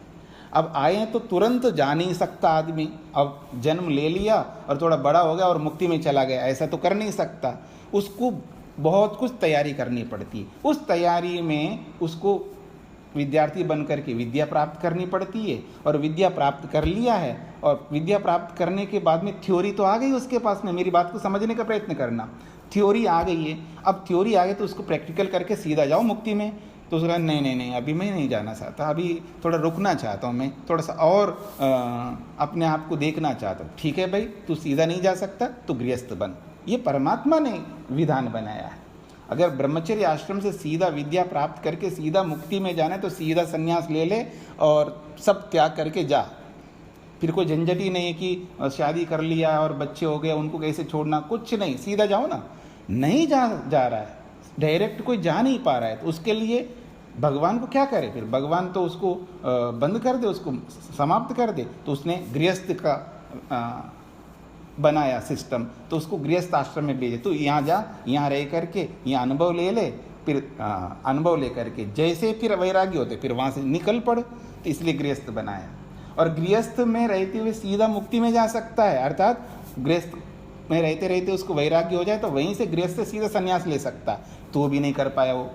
B: अब आए हैं तो तुरंत जा नहीं सकता आदमी, अब जन्म ले लिया और थोड़ा बड़ा हो गया और मुक्ति में चला गया, ऐसा तो कर नहीं सकता। उसको बहुत कुछ तैयारी करनी पड़ती है। उस तैयारी में उसको विद्यार्थी बन करके विद्या प्राप्त करनी पड़ती है और विद्या प्राप्त कर लिया है और विद्या प्राप्त करने के बाद में थ्योरी तो आ गई उसके पास में। मेरी बात को समझने का प्रयत्न करना, थ्योरी आ गई है, अब थ्योरी आ गई तो उसको प्रैक्टिकल करके सीधा जाओ मुक्ति में। तो उसका नहीं, अभी मैं नहीं जाना चाहता, अभी थोड़ा रुकना चाहता हूँ, मैं थोड़ा सा और अपने आप को देखना चाहता हूँ। ठीक है भाई, तू सीधा नहीं जा सकता तो गृहस्थ बन, ये परमात्मा ने विधान बनाया है। अगर ब्रह्मचर्य आश्रम से सीधा विद्या प्राप्त करके सीधा मुक्ति में जाना है तो सीधा संन्यास ले ले और सब त्याग करके जा। फिर कोई झंझट ही नहीं है कि शादी कर लिया और बच्चे हो गए उनको कैसे छोड़ना, कुछ नहीं, सीधा जाओ ना। नहीं जा रहा है, डायरेक्ट कोई जा नहीं पा रहा है, तो उसके लिए भगवान को क्या करे? फिर भगवान तो उसको बंद कर दे, उसको समाप्त कर दे। तो उसने गृहस्थ का बनाया सिस्टम, तो उसको गृहस्थ आश्रम में भेजे। तो यहाँ जा, यहाँ रह करके यहाँ अनुभव ले ले, फिर अनुभव ले करके जैसे फिर वैराग्य होते फिर वहाँ से निकल पड़। तो इसलिए गृहस्थ बनाया और गृहस्थ में रहते हुए सीधा मुक्ति में जा सकता है, अर्थात गृहस्थ में रहते रहते उसको वैराग्य हो जाए तो वहीं से गृहस्थ से सीधा संन्यास ले सकता, तो भी नहीं कर पाया। वो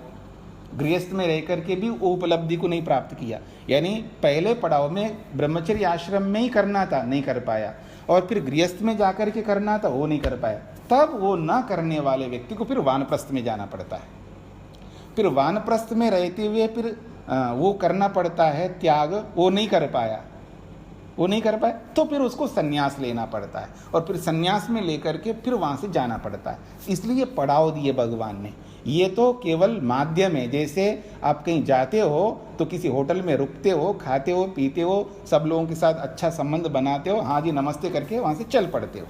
B: गृहस्थ में रह करके भी वो उपलब्धि को नहीं प्राप्त किया, यानी पहले पड़ाव में ब्रह्मचर्य आश्रम में ही करना था, नहीं कर पाया, और फिर गृहस्थ में जाकर के करना था, वो नहीं कर पाया। तब वो ना करने वाले व्यक्ति को फिर वानप्रस्थ में जाना पड़ता है। फिर वानप्रस्थ में रहते हुए फिर वो करना पड़ता है त्याग, वो नहीं कर पाया तो फिर उसको संन्यास लेना पड़ता है और फिर संन्यास में लेकर के फिर वहाँ से जाना पड़ता है। इसलिए पड़ाव दिए भगवान ने। ये तो केवल माध्यम है, जैसे आप कहीं जाते हो तो किसी होटल में रुकते हो, खाते हो, पीते हो, सब लोगों के साथ अच्छा संबंध बनाते हो, हाँ जी नमस्ते करके वहाँ से चल पड़ते हो,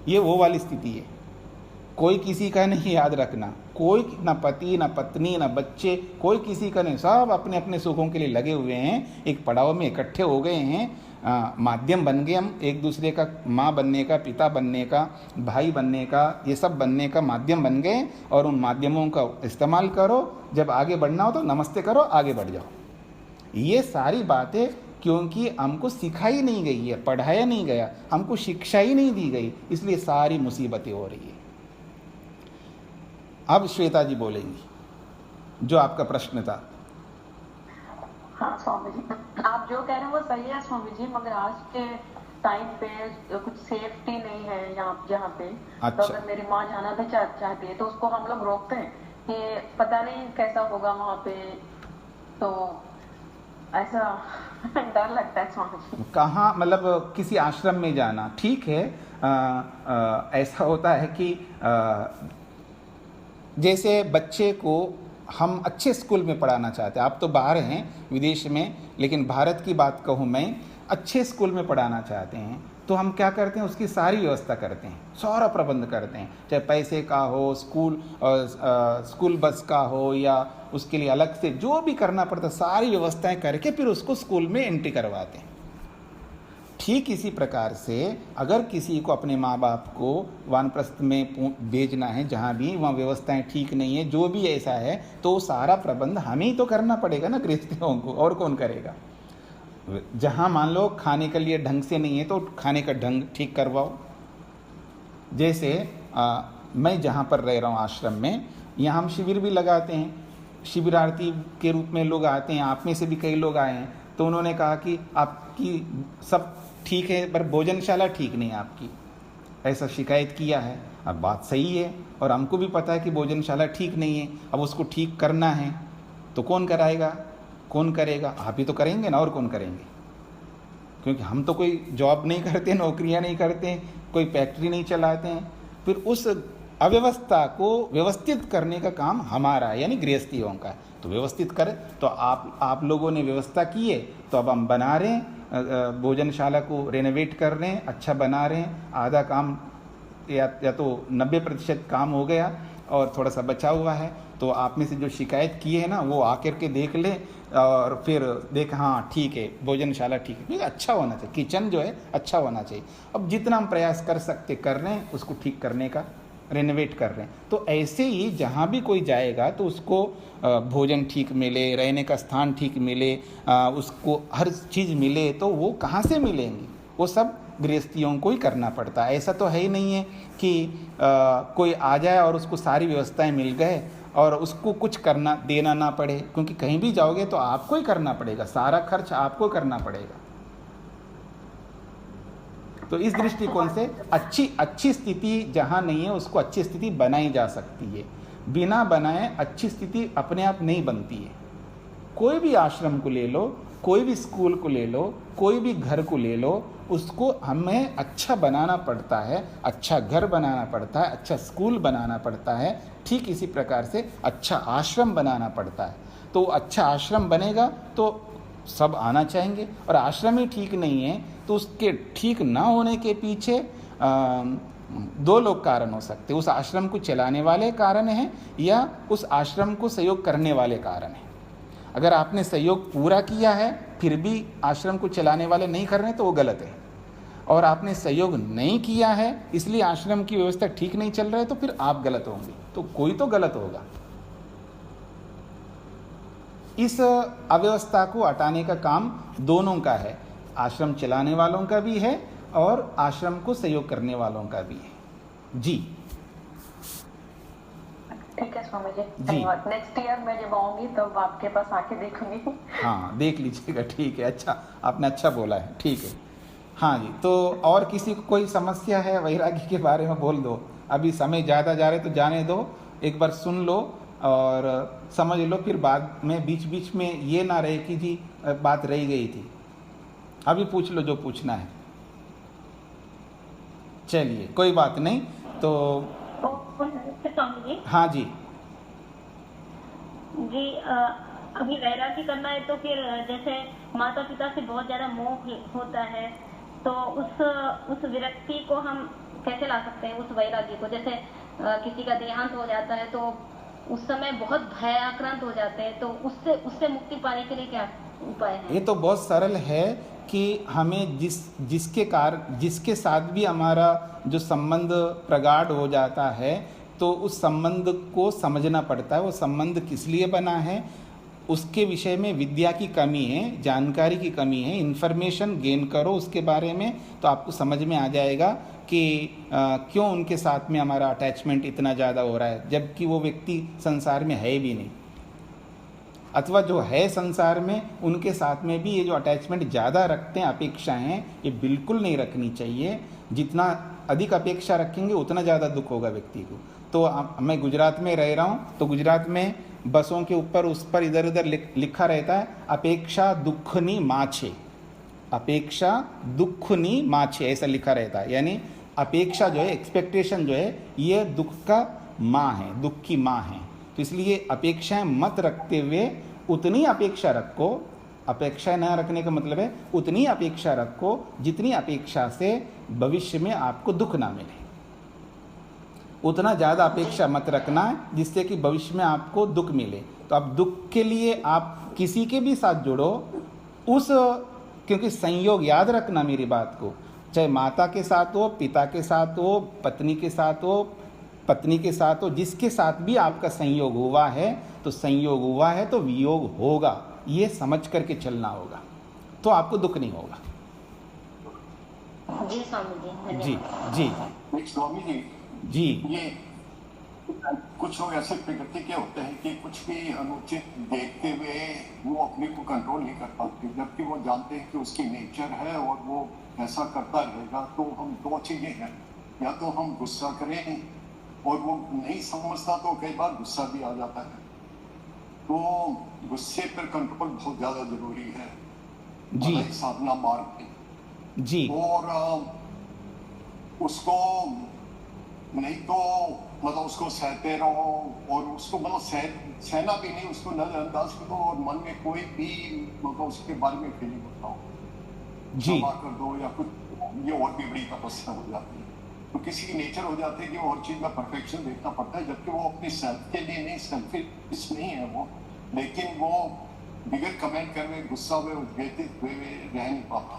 B: ये वो वाली स्थिति है। कोई किसी का नहीं, याद रखना, कोई ना पति ना पत्नी ना बच्चे, कोई किसी का नहीं, सब अपने अपने सुखों के लिए लगे हुए हैं, एक पड़ाव में इकट्ठे हो गए हैं, माध्यम बन गए हम एक दूसरे का, माँ बनने का, पिता बनने का, भाई बनने का, ये सब बनने का माध्यम बन गए, और उन माध्यमों का इस्तेमाल करो, जब आगे बढ़ना हो तो नमस्ते करो, आगे बढ़ जाओ। ये सारी बातें क्योंकि हमको सिखाई नहीं गई है, पढ़ाया नहीं गया, हमको शिक्षा ही नहीं दी गई, इसलिए सारी मुसीबतें हो रही है। अब श्वेता जी बोलेंगी जो आपका प्रश्न था।
H: हाँ स्वामी जी, आप जो कह रहे हैं वो सही है स्वामी जी, मगर आज के टाइम पे कुछ सेफ्टी नहीं है यहाँ जहाँ पे।
B: अच्छा।
H: तो अगर मेरी माँ जाना भी चाहती है तो उसको हम लोग रोकते हैं कि पता नहीं कैसा होगा वहाँ पे, तो ऐसा डर लगता है स्वामी जी।
B: कहाँ, मतलब किसी आश्रम में जाना ठीक है। ऐसा होता है कि जैसे बच्चे को हम अच्छे स्कूल में पढ़ाना चाहते हैं, आप तो बाहर हैं विदेश में, लेकिन भारत की बात कहूँ मैं, अच्छे स्कूल में पढ़ाना चाहते हैं तो हम क्या करते हैं, उसकी सारी व्यवस्था करते हैं, सारा प्रबंध करते हैं, चाहे पैसे का हो, स्कूल बस का हो, या उसके लिए अलग से जो भी करना पड़ता, सारी व्यवस्थाएं करके फिर उसको स्कूल में एंट्री करवाते हैं। ठीक इसी प्रकार से अगर किसी को अपने माँ बाप को वानप्रस्थ में भेजना है, जहाँ भी वहाँ व्यवस्थाएं ठीक नहीं है, जो भी ऐसा है, तो सारा प्रबंध हमें ही तो करना पड़ेगा ना गृहस्थियों को, और कौन करेगा। जहाँ मान लो खाने के लिए ढंग से नहीं है तो खाने का ढंग ठीक करवाओ। जैसे मैं जहाँ पर रह रहा हूँ आश्रम में, यहाँ हम शिविर भी लगाते हैं, शिविरार्थी के रूप में लोग आते हैं, आप में से भी कई लोग आए हैं, तो उन्होंने कहा कि आपकी सब ठीक है पर भोजनशाला ठीक नहीं है आपकी, ऐसा शिकायत किया है। अब बात सही है और हमको भी पता है कि भोजनशाला ठीक नहीं है, अब उसको ठीक करना है तो कौन कराएगा, कौन करेगा, आप ही तो करेंगे ना, और कौन करेंगे, क्योंकि हम तो कोई जॉब नहीं करते, नौकरियां नहीं करते, कोई फैक्ट्री नहीं चलाते हैं। फिर उस अव्यवस्था को व्यवस्थित करने का काम हमारा है, यानी गृहस्थियों का। तो व्यवस्थित करें, तो आप लोगों ने व्यवस्था की है, तो अब हम बना रहे हैं, भोजनशाला को रेनोवेट कर रहे हैं, अच्छा बना रहे हैं, आधा काम या तो 90% काम हो गया और थोड़ा सा बचा हुआ है। तो आप में से जो शिकायत की है ना, वो आकर के देख ले और फिर देख, हाँ ठीक है, भोजनशाला ठीक है, अच्छा होना चाहिए, किचन जो है अच्छा होना चाहिए। अब जितना हम प्रयास कर सकते कर रहे हैं उसको ठीक करने का, रेनोवेट कर रहे हैं। तो ऐसे ही जहाँ भी कोई जाएगा तो उसको भोजन ठीक मिले, रहने का स्थान ठीक मिले, उसको हर चीज़ मिले, तो वो कहाँ से मिलेंगी, वो सब गृहस्थियों को ही करना पड़ता है। ऐसा तो है ही नहीं है कि कोई आ जाए और उसको सारी व्यवस्थाएं मिल गए और उसको कुछ करना देना ना पड़े, क्योंकि कहीं भी जाओगे तो आपको ही करना पड़ेगा, सारा खर्च आपको करना पड़ेगा। तो इस दृष्टिकोण से अच्छी स्थिति जहाँ नहीं है उसको अच्छी स्थिति बनाई जा सकती है। बिना बनाए अच्छी स्थिति अपने आप नहीं बनती है। कोई भी आश्रम को ले लो, कोई भी स्कूल को ले लो, कोई भी घर को ले लो, उसको हमें अच्छा बनाना पड़ता है, अच्छा घर बनाना पड़ता है, अच्छा स्कूल बनाना पड़ता है। ठीक इसी प्रकार से अच्छा आश्रम बनाना पड़ता है। तो अच्छा आश्रम बनेगा तो सब आना चाहेंगे, और आश्रम ही ठीक नहीं है तो उसके ठीक ना होने के पीछे दो लोग कारण हो सकते हैं। उस आश्रम को चलाने वाले कारण हैं या उस आश्रम को सहयोग करने वाले कारण हैं। अगर आपने सहयोग पूरा किया है फिर भी आश्रम को चलाने वाले नहीं कर रहे हैं तो वो गलत है, और आपने सहयोग नहीं किया है इसलिए आश्रम की व्यवस्था ठीक नहीं चल रहा है तो फिर आप गलत होंगे, तो कोई तो गलत होगा। इस अव्यवस्था को हटाने का काम दोनों का है, आश्रम चलाने वालों का भी है और आश्रम को सहयोग करने वालों का भी है। जी
H: ठीक है स्वामी जी, धन्यवाद। नेक्स्ट ईयर मैं जब आऊंगी तब आपके पास आके देखूंगी।
B: हाँ देख लीजिएगा, ठीक है, अच्छा आपने अच्छा बोला है, ठीक है। हाँ जी, तो और किसी को कोई समस्या है वैराग्य के बारे में बोल दो। अभी समय ज़्यादा जा रहे तो जाने दो, एक बार सुन लो और समझ लो, फिर बाद में बीच बीच में ये ना रहे कि जी बात रह गई थी। अभी पूछ लो जो पूछना है। चलिए कोई बात नहीं। तो
I: स्वामी जी,
B: हाँ जी
I: जी अभी वैराग्य करना है तो फिर जैसे माता पिता से बहुत ज्यादा मोह होता है, तो उस विरक्ति को हम कैसे ला सकते हैं, उस वैराग्य को? जैसे किसी का देहांत हो जाता है तो उस समय बहुत भयाक्रांत हो जाते हैं, तो उससे मुक्ति पाने के लिए क्या उपाय है?
B: ये तो बहुत सरल है कि हमें जिसके साथ भी हमारा जो संबंध प्रगाढ़ हो जाता है तो उस संबंध को समझना पड़ता है। वो संबंध किस लिए बना है, उसके विषय में विद्या की कमी है, जानकारी की कमी है। इन्फॉर्मेशन गेन करो उसके बारे में तो आपको समझ में आ जाएगा कि क्यों उनके साथ में हमारा अटैचमेंट इतना ज़्यादा हो रहा है, जबकि वो व्यक्ति संसार में है भी नहीं, अथवा जो है संसार में उनके साथ में भी ये जो अटैचमेंट ज़्यादा रखते हैं, अपेक्षाएं, ये बिल्कुल नहीं रखनी चाहिए। जितना अधिक अपेक्षा रखेंगे उतना ज़्यादा दुख होगा व्यक्ति को। तो मैं गुजरात में रह रहा हूँ, तो गुजरात में बसों के ऊपर उस पर इधर उधर लिखा रहता है अपेक्षा दुखनी माछे, अपेक्षा दुखनी माछे, ऐसा लिखा रहता है। यानी अपेक्षा जो है, एक्सपेक्टेशन जो है, ये दुख का माँ है, दुख की माँ है। तो इसलिए अपेक्षाएं मत रखते हुए उतनी अपेक्षा रखो। अपेक्षा न रखने का मतलब है उतनी अपेक्षा रखो जितनी अपेक्षा से भविष्य में आपको दुख ना मिले। उतना ज़्यादा अपेक्षा मत रखना है जिससे कि भविष्य में आपको दुख मिले। तो अब दुख के लिए आप किसी के भी साथ जुड़ो, क्योंकि संयोग, याद रखना मेरी बात को, चाहे माता के साथ हो, पिता के साथ हो, पत्नी के साथ हो, पत्नी के साथ हो, जिसके साथ भी आपका संयोग हुआ है, तो संयोग हुआ है तो वियोग होगा, ये समझ करके चलना होगा, तो आपको दुख नहीं होगा।
I: जी स्वामी जी,
B: जी जी
F: स्वामी जी
B: जी।
F: ये कुछ लोग ऐसे प्रकृति के होते हैं कि कुछ भी अनुचित देखते हुए वो अपने को कंट्रोल नहीं कर पाते, जबकि वो जानते हैं कि उसकी नेचर है और वो ऐसा करता रहेगा। तो हम दो चीजें हैं, या तो हम गुस्सा करें और वो नहीं समझता तो कई बार गुस्सा भी आ जाता है, तो गुस्से पर कंट्रोल बहुत ज्यादा जरूरी है
B: जी,
F: साधना मार्ग में
B: जी।
F: और उसको नहीं तो मतलब उसको सहते रहो और उसको मतलब सहना भी नहीं, उसको नजरअंदाज करो और मन में कोई भी मतलब उसके बारे में फीलिंग बताओ, क्षमा कर दो या कुछ, ये और भी बड़ी तपस्या हो जाती है। तो किसी की नेचर हो जाती है कि वो हर चीज में परफेक्शन देखना पड़ता है, जबकि वो अपनी सेल्फ के लिए नहीं, सेल्फिश नहीं है वो, लेकिन वो बिगड़ कमेंट कर में गुस्सा में व्यतीत हुए रह नहीं पाता।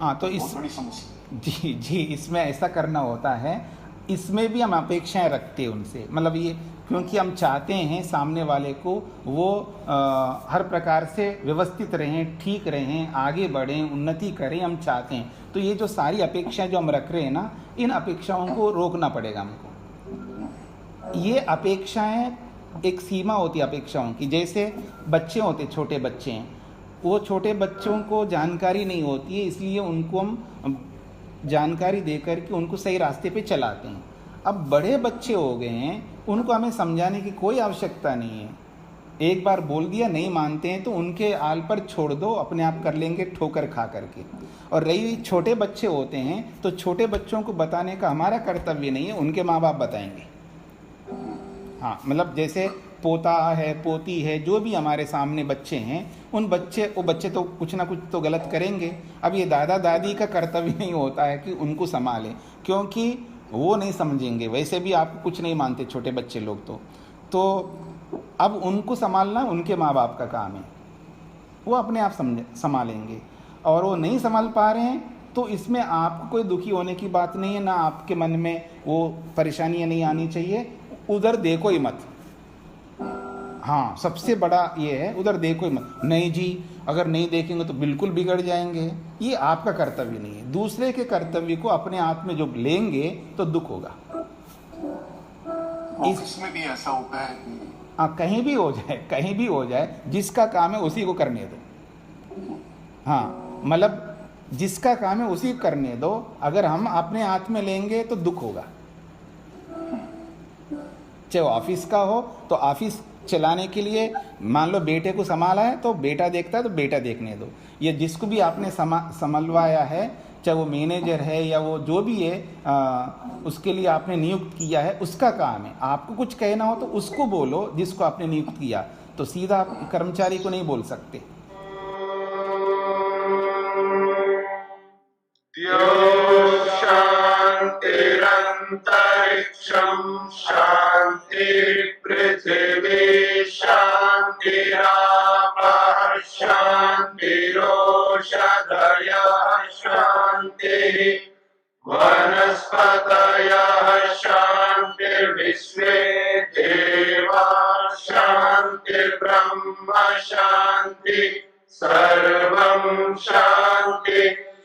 B: हाँ, तो इस
F: बड़ी समस्या।
B: जी जी, इसमें ऐसा करना होता है, इसमें भी हम अपेक्षाएं रखते हैं उनसे, मतलब ये क्योंकि हम चाहते हैं सामने वाले को वो हर प्रकार से व्यवस्थित रहें, ठीक रहें, आगे बढ़ें, उन्नति करें, हम चाहते हैं। तो ये जो सारी अपेक्षाएं जो हम रख रहे हैं ना, इन अपेक्षाओं को रोकना पड़ेगा हमको। ये अपेक्षाएं, एक सीमा होती है अपेक्षाओं की। जैसे बच्चे होते, छोटे बच्चे हैं, वो छोटे बच्चों को जानकारी नहीं होती है, इसलिए उनको हम जानकारी देकर के उनको सही रास्ते पे चलाते हैं। अब बड़े बच्चे हो गए हैं, उनको हमें समझाने की कोई आवश्यकता नहीं है। एक बार बोल दिया, नहीं मानते हैं तो उनके आल पर छोड़ दो, अपने आप कर लेंगे ठोकर खा करके। और रही छोटे बच्चे होते हैं, तो छोटे बच्चों को बताने का हमारा कर्तव्य नहीं है, उनके माँ बाप बताएंगे। हाँ, मतलब जैसे पोता है, पोती है, जो भी हमारे सामने बच्चे हैं, वो बच्चे तो कुछ ना कुछ तो गलत करेंगे। अब ये दादा दादी का कर्तव्य नहीं होता है कि उनको संभालें, क्योंकि वो नहीं समझेंगे, वैसे भी आपको कुछ नहीं मानते छोटे बच्चे लोग। तो अब उनको संभालना उनके माँ बाप का काम है, वो अपने आप संभालेंगे। और वो नहीं संभाल पा रहे हैं तो इसमें आपको कोई दुखी होने की बात नहीं है, ना आपके मन में वो परेशानियाँ नहीं आनी चाहिए। उधर देखो ही मत। हाँ, सबसे बड़ा ये है, उधर देखो ही मत। नहीं जी, अगर नहीं देखेंगे तो बिल्कुल बिगड़ जाएंगे, ये आपका कर्तव्य नहीं है। दूसरे के कर्तव्य को अपने हाथ में जब लेंगे तो दुख होगा।
F: इसमें भी ऐसा होता है कि
B: हाँ, कहीं भी हो जाए, जिसका काम है उसी को करने दो। हाँ, मतलब जिसका काम है उसी को करने दो। अगर हम अपने हाथ में लेंगे तो दुख होगा। चाहे ऑफिस का हो तो ऑफिस चलाने के लिए मान लो बेटे को संभाला है तो बेटा देखता है तो बेटा देखने दो। ये जिसको भी आपने संभलवाया है, चाहे वो मैनेजर है या वो जो भी है, उसके लिए आपने नियुक्त किया है, उसका काम है। आपको कुछ कहना हो तो उसको बोलो जिसको आपने नियुक्त किया, तो सीधा आप कर्मचारी को नहीं बोल सकते।
J: शांतिरंतरिक्षे अंतरिक्षं शान्ति पृथिवी शान्तिरापः शान्तिरोषधयः शान्तिः वनस्पतयः शान्तिर्विश्वे देवा शान्तिर्ब्रह्म शान्ति सर्वं शान्ति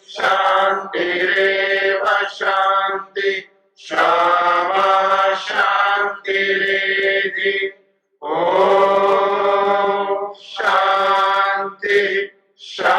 J: शान्तिरेव शान्ति क्षमा शान्तिरेधि ॐ शान्ति शान्ति